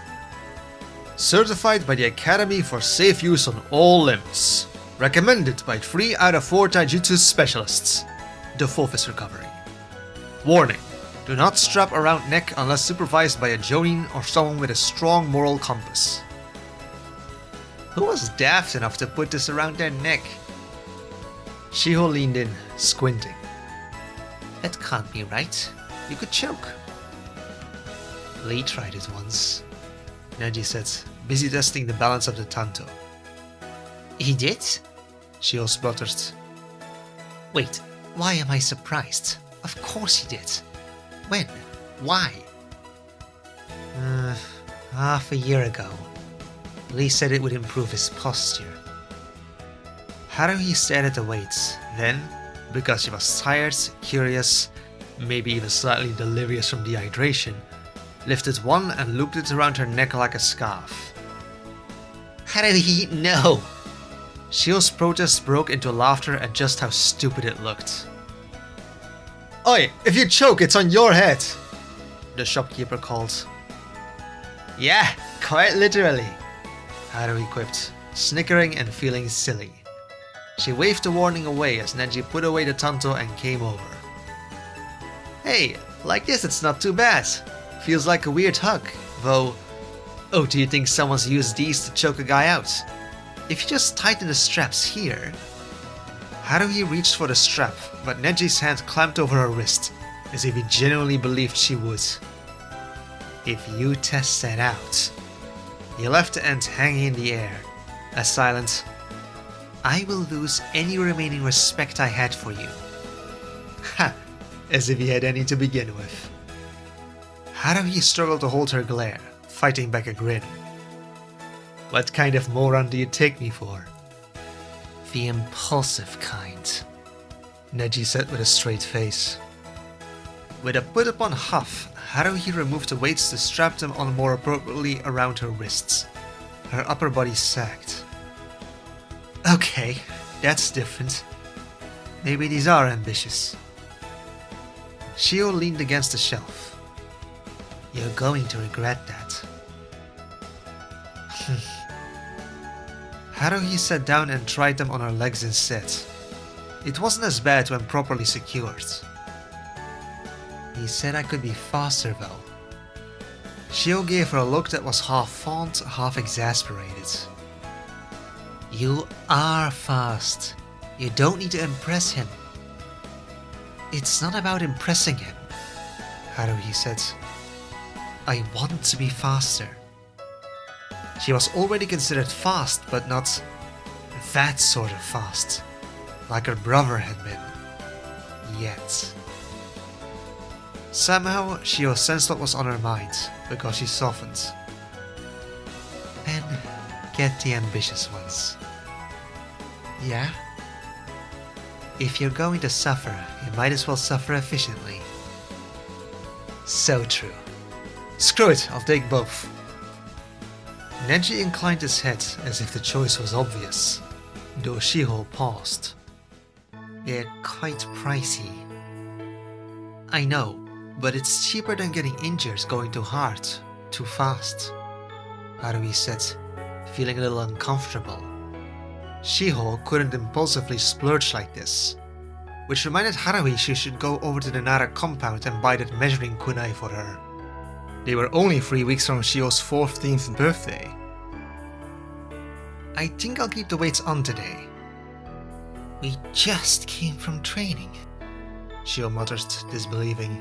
"Certified by the Academy for safe use on all limbs. Recommended by 3 out of 4 taijutsu specialists. The 4th is recovering. Warning. Do not strap around neck unless supervised by a jonin or someone with a strong moral compass." Who was daft enough to put this around their neck? Shiho leaned in, squinting. "That can't be right. You could choke." "Lee tried it once," Neji said, busy testing the balance of the tanto. "He did?" Shiho spluttered. "Wait, why am I surprised? Of course he did. When? Why?" Half a year ago. Lee said it would improve his posture." Haruhi stared at the weights, then, because she was tired, curious, maybe even slightly delirious from dehydration, lifted one and looped it around her neck like a scarf. "Haruhi, no!" Shio's protest broke into laughter at just how stupid it looked. "Oi, if you choke, it's on your head!" the shopkeeper called. "Yeah, quite literally," Haruhi quipped, snickering and feeling silly. She waved the warning away as Neji put away the tanto and came over. "Hey, like this it's not too bad. Feels like a weird hug, though. Oh, do you think someone's used these to choke a guy out? If you just tighten the straps here..." Haruhi reached for the strap, but Neji's hand clamped over her wrist, as if he genuinely believed she would. "If you test that out..." He left the end hanging in the air, a silent, "I will lose any remaining respect I had for you." Ha! As if he had any to begin with. Haruhi struggled to hold her glare, fighting back a grin. "What kind of moron do you take me for?" "The impulsive kind," Neji said with a straight face. With a put-upon huff, Haruhi removed the weights to strap them on more appropriately around her wrists. Her upper body sagged. "Okay, that's different. Maybe these are ambitious." Shio leaned against the shelf. "You're going to regret that." Haruhi sat down and tried them on her legs instead. It wasn't as bad when properly secured. "He said I could be faster though." Shio gave her a look that was half fond, half exasperated. "You are fast. You don't need to impress him." "It's not about impressing him," Haruhi said. I want to be faster. She was already considered fast, but not that sort of fast, like her brother had been. Yet. Somehow, Shio sensed what was on her mind, because she softened. Then, get the ambitious ones. Yeah? If you're going to suffer, you might as well suffer efficiently. So true. Screw it, I'll take both. Neji inclined his head as if the choice was obvious, though Shiho paused. They're quite pricey. I know, but it's cheaper than getting injured going too hard, too fast. Haruhi said, feeling a little uncomfortable. Shiho couldn't impulsively splurge like this, which reminded Haruhi she should go over to the Nara compound and buy that measuring kunai for her. They were only 3 weeks from Shio's 14th birthday. I think I'll keep the weights on today. We just came from training, Shio muttered, disbelieving.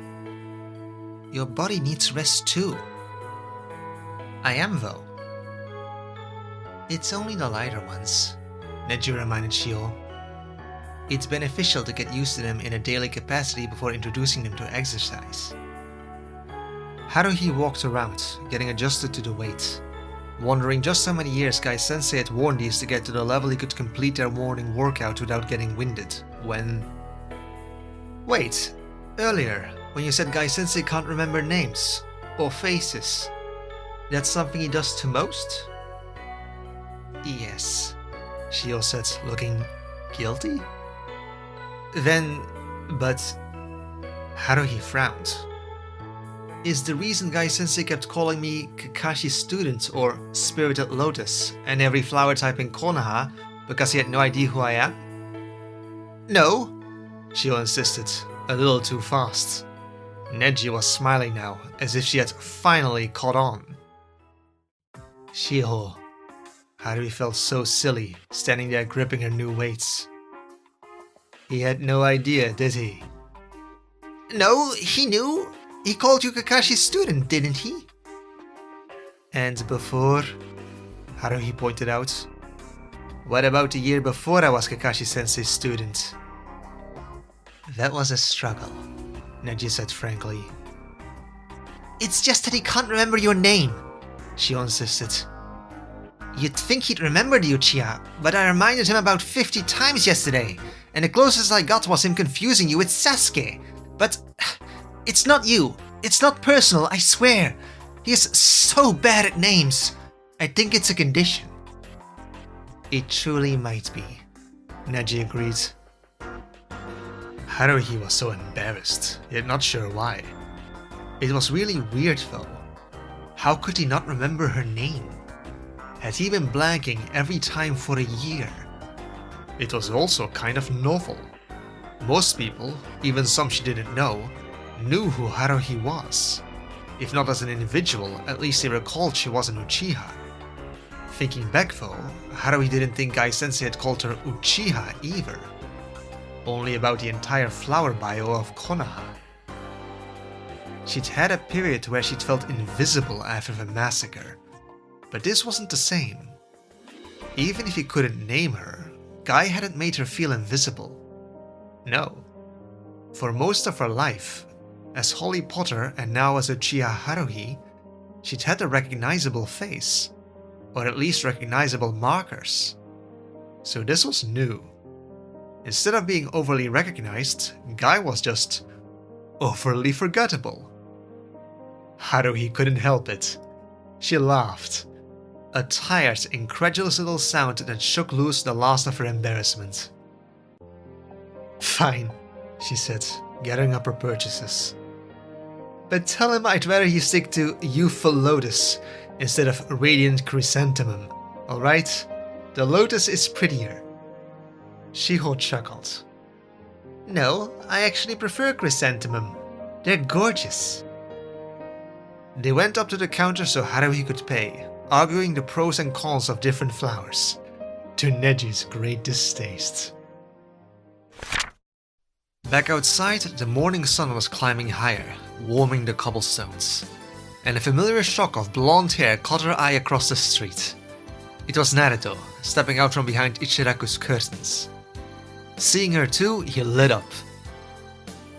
Your body needs rest too. I am though. It's only the lighter ones, Neji reminded Shio. It's beneficial to get used to them in a daily capacity before introducing them to exercise. Haruhi walked around, getting adjusted to the weight, wondering just how many years Gai Sensei had worn these to get to the level he could complete their morning workout without getting winded, when... Wait, earlier, when you said Gai Sensei can't remember names, or faces, that's something he does to most? Yes, Shio said, looking guilty. Then, but... Haruhi frowned. Is the reason Gai Sensei kept calling me Kakashi's student or Spirited Lotus and every flower type in Konoha because he had no idea who I am? No, Shio insisted, a little too fast. Neji was smiling now, as if she had finally caught on. Shio. Haruhi felt so silly, standing there gripping her new weights. He had no idea, did he? No, he knew. He called you Kakashi's student, didn't he? And before? Haruhi pointed out. What about the year before I was Kakashi-sensei's student? That was a struggle, Neji said frankly. It's just that he can't remember your name, Shio insisted. You'd think he'd remember the Uchiha, but I reminded him about 50 times yesterday, and the closest I got was him confusing you with Sasuke. But it's not you. It's not personal, I swear. He is so bad at names. I think it's a condition. It truly might be, Neji agreed. Haruhi was so embarrassed, yet not sure why. It was really weird though. How could he not remember her name? Had he been blanking every time for a year? It was also kind of novel. Most people, even some she didn't know, knew who Haruhi was. If not as an individual, at least they recalled she was an Uchiha. Thinking back though, Haruhi didn't think Gai Sensei had called her Uchiha either. Only about the entire flower bio of Konoha. She'd had a period where she'd felt invisible after the massacre, but this wasn't the same. Even if he couldn't name her, Gai hadn't made her feel invisible. No. For most of her life, as Holly Potter and now as Uchiha Haruhi, she'd had a recognizable face, or at least recognizable markers. So this was new. Instead of being overly recognized, Gai was just overly forgettable. Haruhi couldn't help it. She laughed. A tired, incredulous little sound that shook loose the last of her embarrassment. Fine, she said, gathering up her purchases. But tell him I'd rather he stick to Youthful Lotus instead of Radiant Chrysanthemum, alright? The lotus is prettier. Shiho chuckled. No, I actually prefer Chrysanthemum. They're gorgeous. They went up to the counter so Haruhi could pay, arguing the pros and cons of different flowers, to Neji's great distaste. Back outside, the morning sun was climbing higher, warming the cobblestones. and a familiar shock of blonde hair caught her eye across the street. It was Naruto, stepping out from behind Ichiraku's curtains. Seeing her too, he lit up.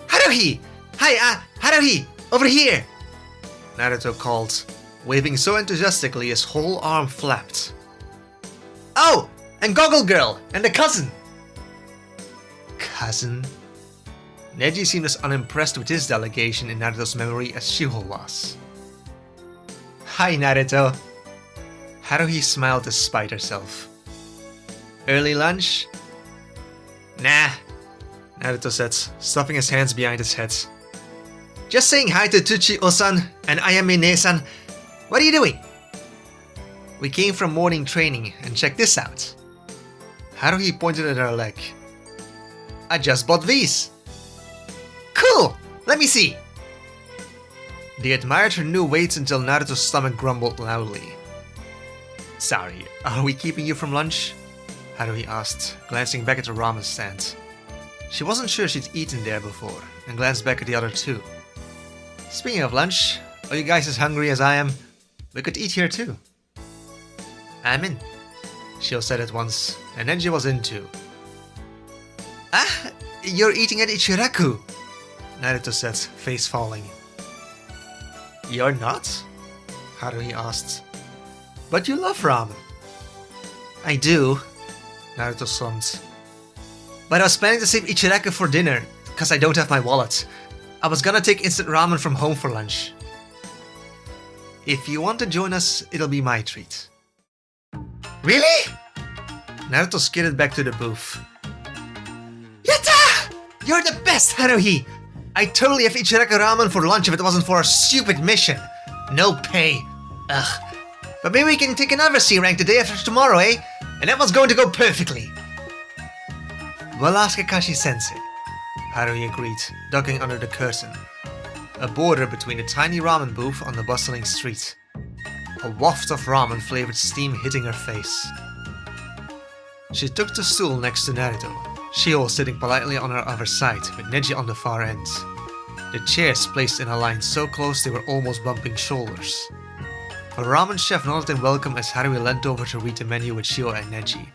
"Haruhi! Hi, Haruhi! Over here!" Naruto called, waving so enthusiastically his whole arm flapped. "Oh! And Goggle Girl! And the cousin!" Cousin? Neji seemed as unimpressed with his delegation in Naruto's memory as Shiho was. "Hi, Naruto." Haruhi smiled despite herself. "Early lunch?" "Nah," Naruto said, stuffing his hands behind his head. "Just saying hi to Tsuchi-osan and Ayame-ne-san. What are you doing?" "We came from morning training, and check this out." Haruhi pointed at her leg. "I just bought these." "Cool! Let me see!" They admired her new weights until Naruto's stomach grumbled loudly. "Sorry, are we keeping you from lunch?" Haruhi asked, glancing back at the ramen stand. She wasn't sure she'd eaten there before, and glanced back at the other two. "Speaking of lunch, are you guys as hungry as I am? We could eat here too." "I'm in," Shio said at once, and Neji was in too. "Ah, you're eating at Ichiraku," Naruto said, face falling. "You're not?" Haruhi asked. "But you love ramen." "I do," Naruto slumped. "But I was planning to save Ichiraku for dinner, cause I don't have my wallet. I was gonna take instant ramen from home for lunch." "If you want to join us, it'll be my treat." "Really?" Naruto skidded back to the booth. "Yatta! You're the best, Haruhi! I'd totally have Ichiraku ramen for lunch if it wasn't for a stupid mission. No pay. Ugh. But maybe we can take another C rank the day after tomorrow, eh? And that one's going to go perfectly." "We'll ask Kakashi-sensei," Haruhi agreed, ducking under the curtain. A border between the tiny ramen booth on the bustling street. A waft of ramen-flavored steam hitting her face. She took the stool next to Naruto, Shio sitting politely on her other side, with Neji on the far end. The chairs placed in a line so close they were almost bumping shoulders. The ramen chef nodded in welcome as Haruhi leant over to read the menu with Shio and Neji.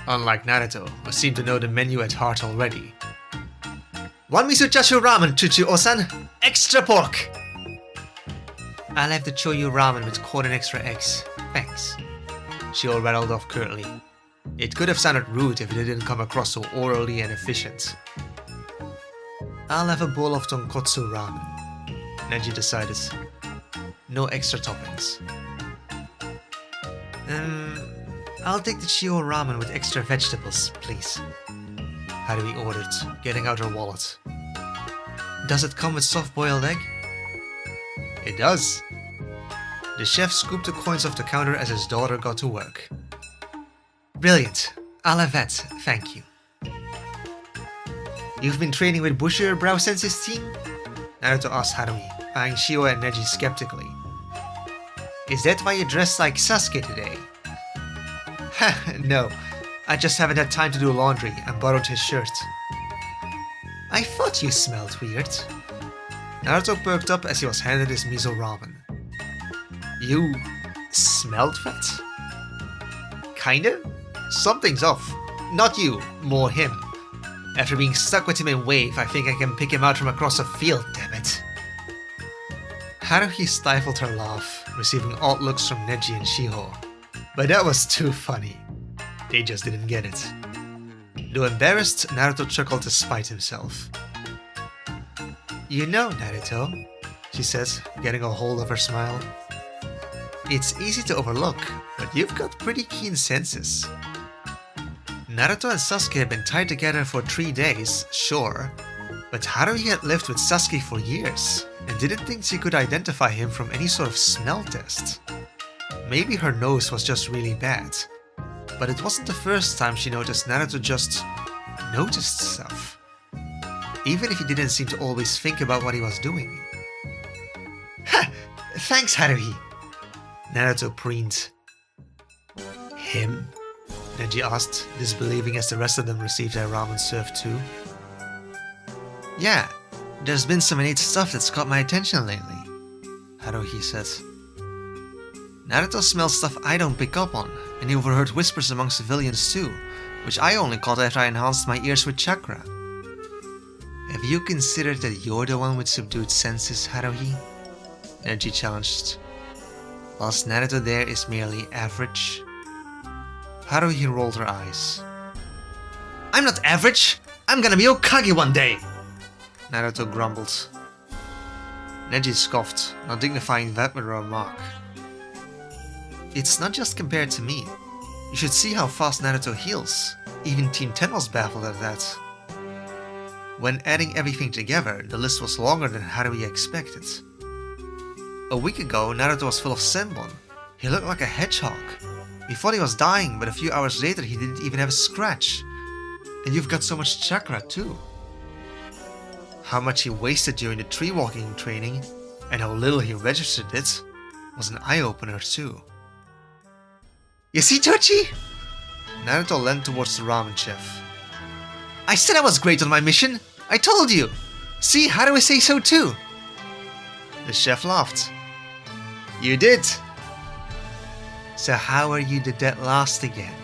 Unlike Naruto, who seemed to know the menu at heart already. "One miso chashu ramen, Tsuchi-osan! Extra pork!" "I'll have the choyu ramen with corn and extra eggs. Thanks." Shio rattled off curtly. It could have sounded rude if it didn't come across so orally and efficient. "I'll have a bowl of tonkotsu ramen," Neji decided. "No extra toppings." I'll take the Shio ramen with extra vegetables, please," Haruhi ordered, getting out her wallet. "Does it come with soft-boiled egg?" "It does." The chef scooped the coins off the counter as his daughter got to work. "Brilliant. I'll have that, thank you." "You've been training with Bushier Brow Sensei's team?" Naruto asked Haruhi, eyeing Shio and Neji skeptically. "Is that why you dressed like Sasuke today?" "No, I just haven't had time to do laundry and borrowed his shirt." "I thought you smelled weird." Naruto perked up as he was handed his miso ramen. "You smelled that?" "Kinda? Something's off. Not you, more him. After being stuck with him in Wave, I think I can pick him out from across the field, damn it." Haruhi stifled her laugh, receiving odd looks from Neji and Shiho. But that was too funny. They just didn't get it. Though embarrassed, Naruto chuckled to spite himself. "You know, Naruto," she said, getting a hold of her smile. "It's easy to overlook, but you've got pretty keen senses." Naruto and Sasuke had been tied together for 3 days, sure, but Haruhi had lived with Sasuke for years, and didn't think she could identify him from any sort of smell test. Maybe her nose was just really bad, but it wasn't the first time she noticed Naruto just noticed stuff. Even if he didn't seem to always think about what he was doing. "Ha! Thanks, Haruhi!" Naruto preened. "Him?" Neji asked, disbelieving as the rest of them received their ramen served too. "Yeah, there's been some innate stuff that's caught my attention lately," Haruhi said. Naruto smells stuff I don't pick up on, and he overheard whispers among civilians too, which I only caught after I enhanced my ears with chakra. Have you considered that you're the one with subdued senses, Haruhi? Neji challenged. Whilst Naruto there is merely average. Haruhi rolled her eyes. I'm not average! I'm gonna be Hokage one day! Naruto grumbled. Neji scoffed, not dignifying that with a remark. It's not just compared to me. You should see how fast Naruto heals. Even Team 10 was baffled at that. When adding everything together, the list was longer than Haruhi expected. A week ago, Naruto was full of senbon. He looked like a hedgehog. We thought he was dying, but a few hours later he didn't even have a scratch. And you've got so much chakra too. How much he wasted during the tree walking training, and how little he registered it, was an eye-opener too. You see, Tochi? Naruto leaned towards the ramen chef. I said I was great on my mission! I told you! See, how do I say so too? The chef laughed. You did! So how are you the dead last again?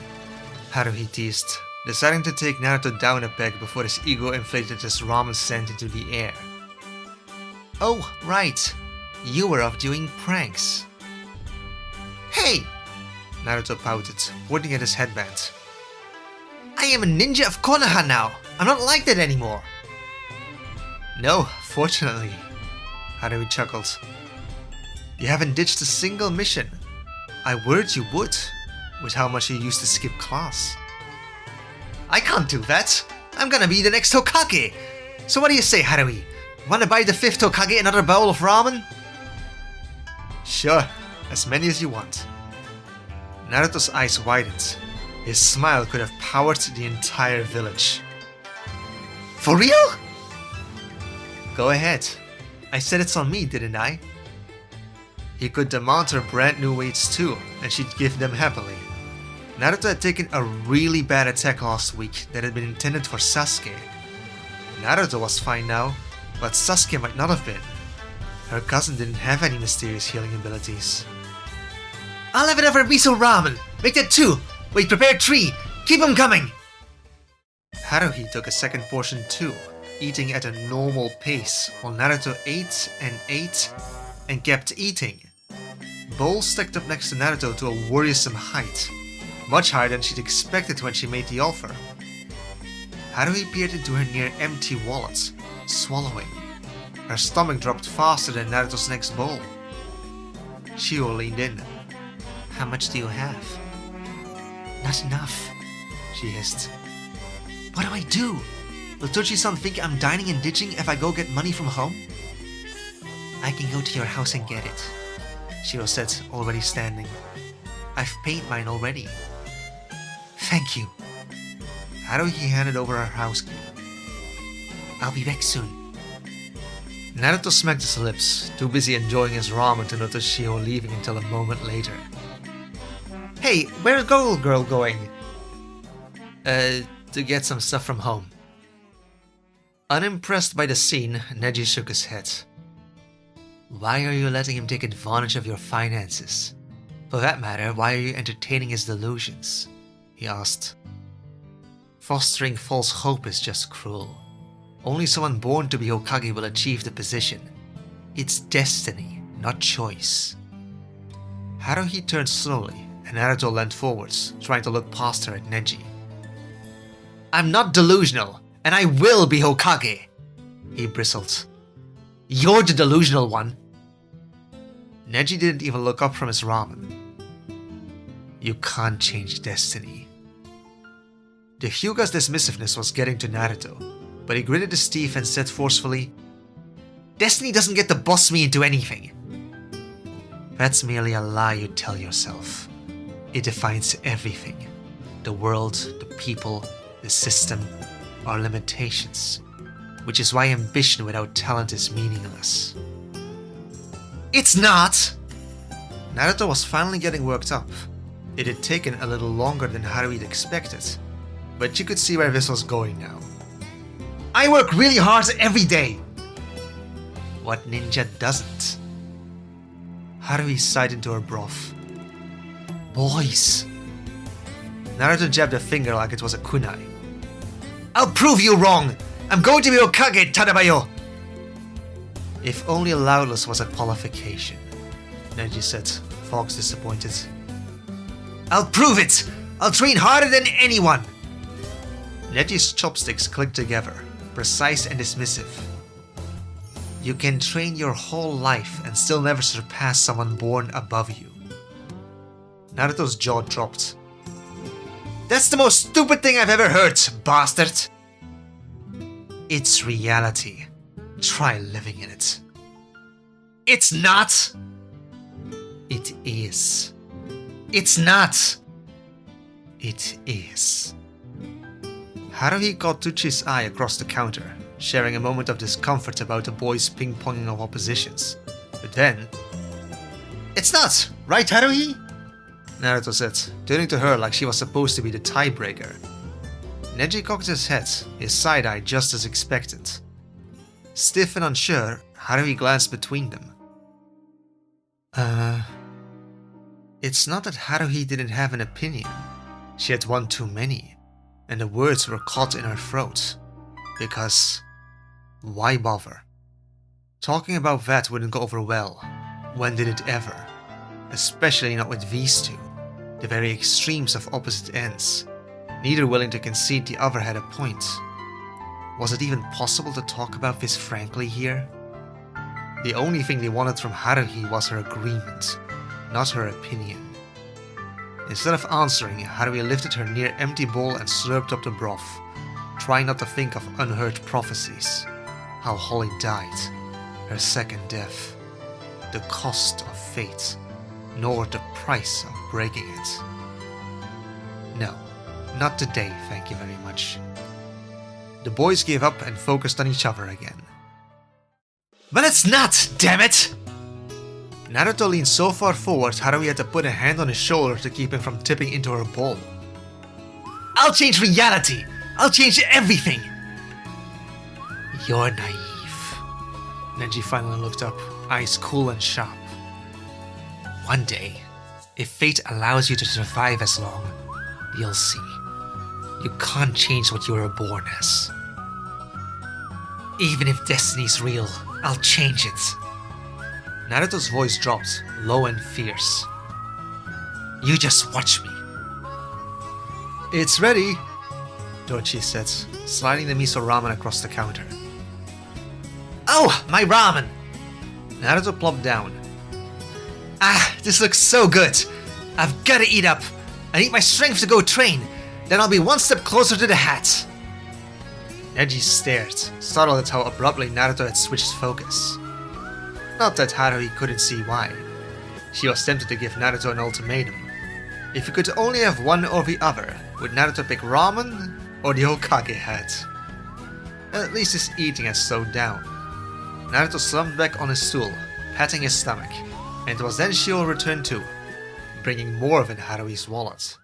Haruhi teased, deciding to take Naruto down a peg before his ego inflated his ramen scent into the air. Oh, right. You were off doing pranks. Hey! Naruto pouted, pointing at his headband. I am a ninja of Konoha now! I'm not like that anymore! No, fortunately. Haruhi chuckled. You haven't ditched a single mission. I worried you would, with how much you used to skip class. I can't do that! I'm gonna be the next Hokage! So what do you say, Haruhi? Wanna buy the 5th Hokage another bowl of ramen? Sure, as many as you want. Naruto's eyes widened. His smile could have powered the entire village. For real? Go ahead. I said it's on me, didn't I? He could demand her brand new weights too, and she'd give them happily. Naruto had taken a really bad attack last week that had been intended for Sasuke. Naruto was fine now, but Sasuke might not have been. Her cousin didn't have any mysterious healing abilities. I'll have another miso ramen! Make that 2! Wait, prepare 3! Keep them coming! Haruhi took a second portion too, eating at a normal pace, while Naruto ate and kept eating. Bowls stacked up next to Naruto to a worrisome height, much higher than she'd expected when she made the offer. Haruhi peered into her near-empty wallet, swallowing. Her stomach dropped faster than Naruto's next bowl. Shio leaned in. How much do you have? Not enough, she hissed. What do I do? Will Tochi-san think I'm dining and ditching if I go get money from home? I can go to your house and get it, Shiro said, already standing. I've paid mine already. Thank you. Haruhi handed over her house key. I'll be back soon. Naruto smacked his lips, too busy enjoying his ramen to notice Shio leaving until a moment later. Hey, where's Gold Girl going? To get some stuff from home. Unimpressed by the scene, Neji shook his head. Why are you letting him take advantage of your finances? For that matter, why are you entertaining his delusions? He asked. Fostering false hope is just cruel. Only someone born to be Hokage will achieve the position. It's destiny, not choice. Haruhi turned slowly, and Naruto leaned forwards, trying to look past her at Neji. I'm not delusional, and I will be Hokage! He bristled. You're the delusional one! Neji didn't even look up from his ramen. You can't change destiny. The Hyuga's dismissiveness was getting to Naruto, but he gritted his teeth and said forcefully, Destiny doesn't get to boss me into anything. That's merely a lie you tell yourself. It defines everything. The world, the people, the system, our limitations. Which is why ambition without talent is meaningless. It's not! Naruto was finally getting worked up. It had taken a little longer than Haruhi expected, but you could see where this was going now. I work really hard every day! What ninja doesn't? Haruhi sighed into her broth. Boys. Naruto jabbed a finger like it was a kunai. I'll prove you wrong! I'm going to be Hokage, Tadabayo! If only loudness was a qualification, Neji said, Fox disappointed. I'll prove it! I'll train harder than anyone! Neji's chopsticks clicked together, precise and dismissive. You can train your whole life and still never surpass someone born above you. Naruto's jaw dropped. That's the most stupid thing I've ever heard, bastard! It's reality. Try living in it. It's not! It is. It's not! It is. Haruhi caught Tuchi's eye across the counter, sharing a moment of discomfort about the boys' ping-ponging of oppositions. But then... It's not! Right, Haruhi? Naruto said, turning to her like she was supposed to be the tiebreaker. Neji cocked his head, his side-eye just as expected. Stiff and unsure, Haruhi glanced between them. It's not that Haruhi didn't have an opinion. She had one too many, and the words were caught in her throat. Because... why bother? Talking about that wouldn't go over well. When did it ever? Especially not with these two, the very extremes of opposite ends, neither willing to concede the other had a point. Was it even possible to talk about this frankly here? The only thing they wanted from Haruhi was her agreement, not her opinion. Instead of answering, Haruhi lifted her near-empty bowl and slurped up the broth, trying not to think of unheard prophecies. How Holly died, her second death, the cost of fate, nor the price of breaking it. No, not today, thank you very much. The boys gave up and focused on each other again. But it's not, damn it! Naruto leaned so far forward, Haruhi had to put a hand on his shoulder to keep him from tipping into her bowl. I'll change reality! I'll change everything! You're naive. Neji finally looked up, eyes cool and sharp. One day, if fate allows you to survive as long, you'll see. You can't change what you were born as. Even if destiny's real, I'll change it. Naruto's voice dropped, low and fierce. You just watch me. It's ready, Dochi said, sliding the miso ramen across the counter. Oh, my ramen! Naruto plopped down. Ah, this looks so good! I've gotta eat up! I need my strength to go train, then I'll be one step closer to the hat! Neji stared, startled at how abruptly Naruto had switched focus. Not that Haruhi couldn't see why. She was tempted to give Naruto an ultimatum. If he could only have one or the other, would Naruto pick ramen or the Hokage hat? At least his eating had slowed down. Naruto slumped back on his stool, patting his stomach, and it was then Shio returned too, bringing more than Haruhi's wallet.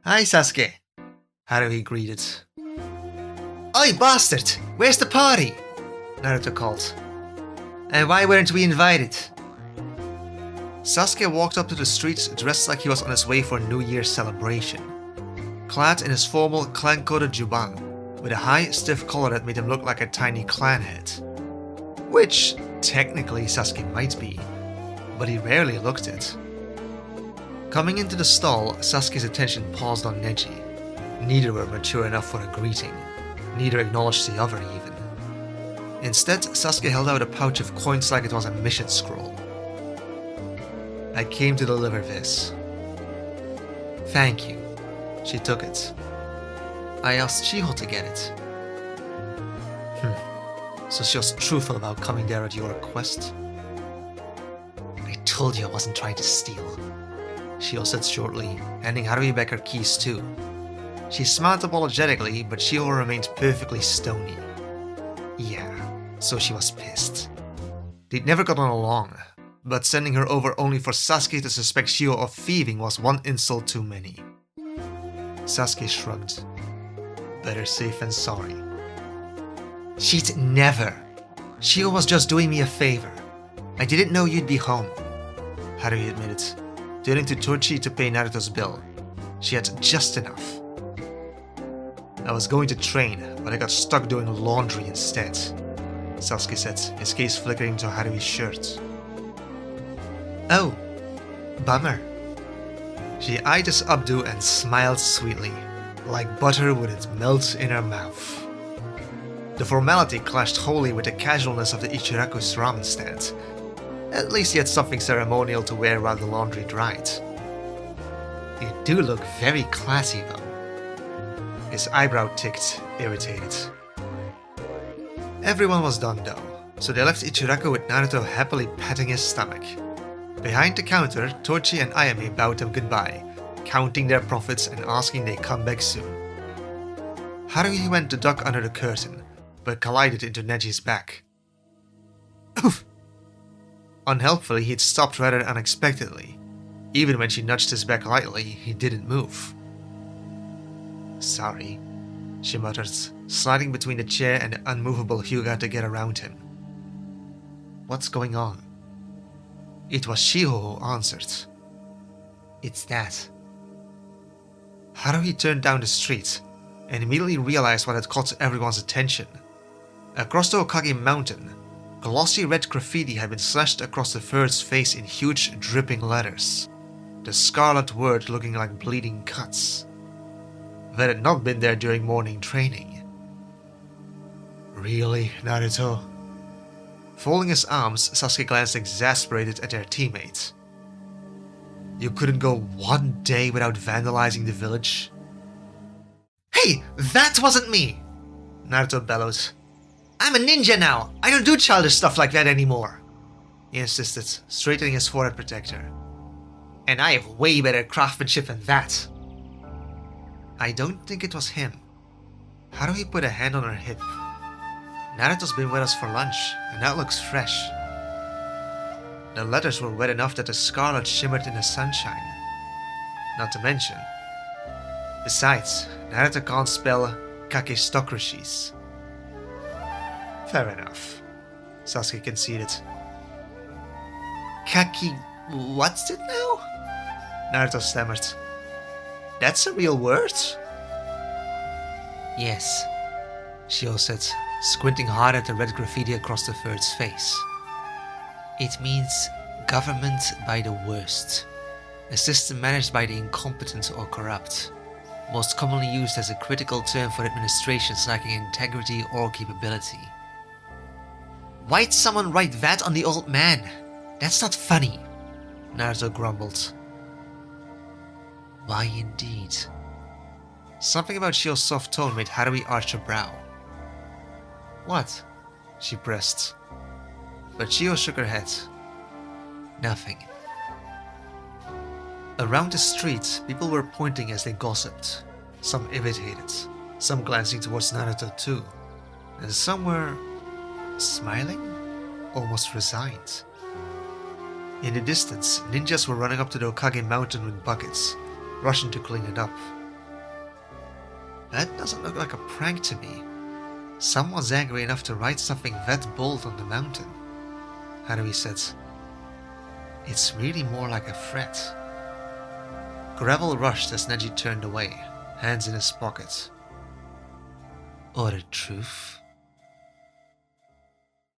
Hi Sasuke, Haruhi greeted. Oi bastard, where's the party? Naruto called. And why weren't we invited? Sasuke walked up to the street dressed like he was on his way for a New Year's celebration. Clad in his formal clan-coded juban, with a high, stiff collar that made him look like a tiny clan head. Which, technically, Sasuke might be, but he rarely looked it. Coming into the stall, Sasuke's attention paused on Neji. Neither were mature enough for a greeting, neither acknowledged the other even. Instead, Sasuke held out a pouch of coins like it was a mission scroll. I came to deliver this. Thank you. She took it. I asked Shiho to get it. So she was truthful about coming there at your request? I told you I wasn't trying to steal. Shiho said shortly, handing Haruhi back her keys too. She smiled apologetically, but Shiho remained perfectly stony. Yeah, so she was pissed. They'd never gotten along, but sending her over only for Sasuke to suspect Shiho of thieving was one insult too many. Sasuke shrugged. Better safe than sorry. She'd never. Shiho was just doing me a favor. I didn't know you'd be home, Haruhi admitted, turning to Tochi to pay Naruto's bill. She had just enough. I was going to train, but I got stuck doing laundry instead, Sasuke said, his gaze flickering to Haruhi's shirt. Oh, bummer. She eyed his updo and smiled sweetly, like butter wouldn't melt in her mouth. The formality clashed wholly with the casualness of the Ichiraku's ramen stand. At least he had something ceremonial to wear while the laundry dried. You do look very classy though. His eyebrow ticked, irritated. Everyone was done though, so they left Ichiraku with Naruto happily patting his stomach. Behind the counter, Tochi and Ayame bowed them goodbye, counting their profits and asking they come back soon. Haruhi went to duck under the curtain, but collided into Neji's back. Oof! Unhelpfully, he'd stopped rather unexpectedly. Even when she nudged his back lightly, he didn't move. Sorry, she muttered, sliding between the chair and the unmovable Hyuga to get around him. What's going on? It was Shiho who answered. It's that. Haruhi turned down the street and immediately realized what had caught everyone's attention. Across the Hokage mountain, glossy red graffiti had been slashed across the third's face in huge dripping letters, the scarlet word looking like bleeding cuts. That had not been there during morning training. Really, Naruto? Folding his arms, Sasuke glanced exasperated at their teammate. You couldn't go one day without vandalizing the village? Hey, that wasn't me! Naruto bellowed. I'm a ninja now! I don't do childish stuff like that anymore! He insisted, straightening his forehead protector. And I have way better craftsmanship than that. I don't think it was him. Haruhi put a hand on her hip. Naruto's been with us for lunch, and that looks fresh. The letters were wet enough that the scarlet shimmered in the sunshine. Not to mention. Besides, Naruto can't spell kakistocracies. Fair enough, Sasuke conceded. Kaki... what's it now? Naruto stammered. That's a real word? Yes, Shio said, squinting hard at the red graffiti across the third's face. It means government by the worst, a system managed by the incompetent or corrupt, most commonly used as a critical term for administrations lacking integrity or capability. Why'd someone write that on the old man? That's not funny, Naruto grumbled. Why indeed? Something about Shio's soft tone made Haruhi arch her brow. What? She pressed. But Shio shook her head. Nothing. Around the street, people were pointing as they gossiped. Some irritated, some glancing towards Naruto too, and some were smiling? Almost resigned. In the distance, ninjas were running up to the Hokage mountain with buckets, rushing to clean it up. That doesn't look like a prank to me. Someone's angry enough to write something that bold on the mountain, Haruhi said. It's really more like a threat. Gravel rushed as Neji turned away, hands in his pockets. Or the truth?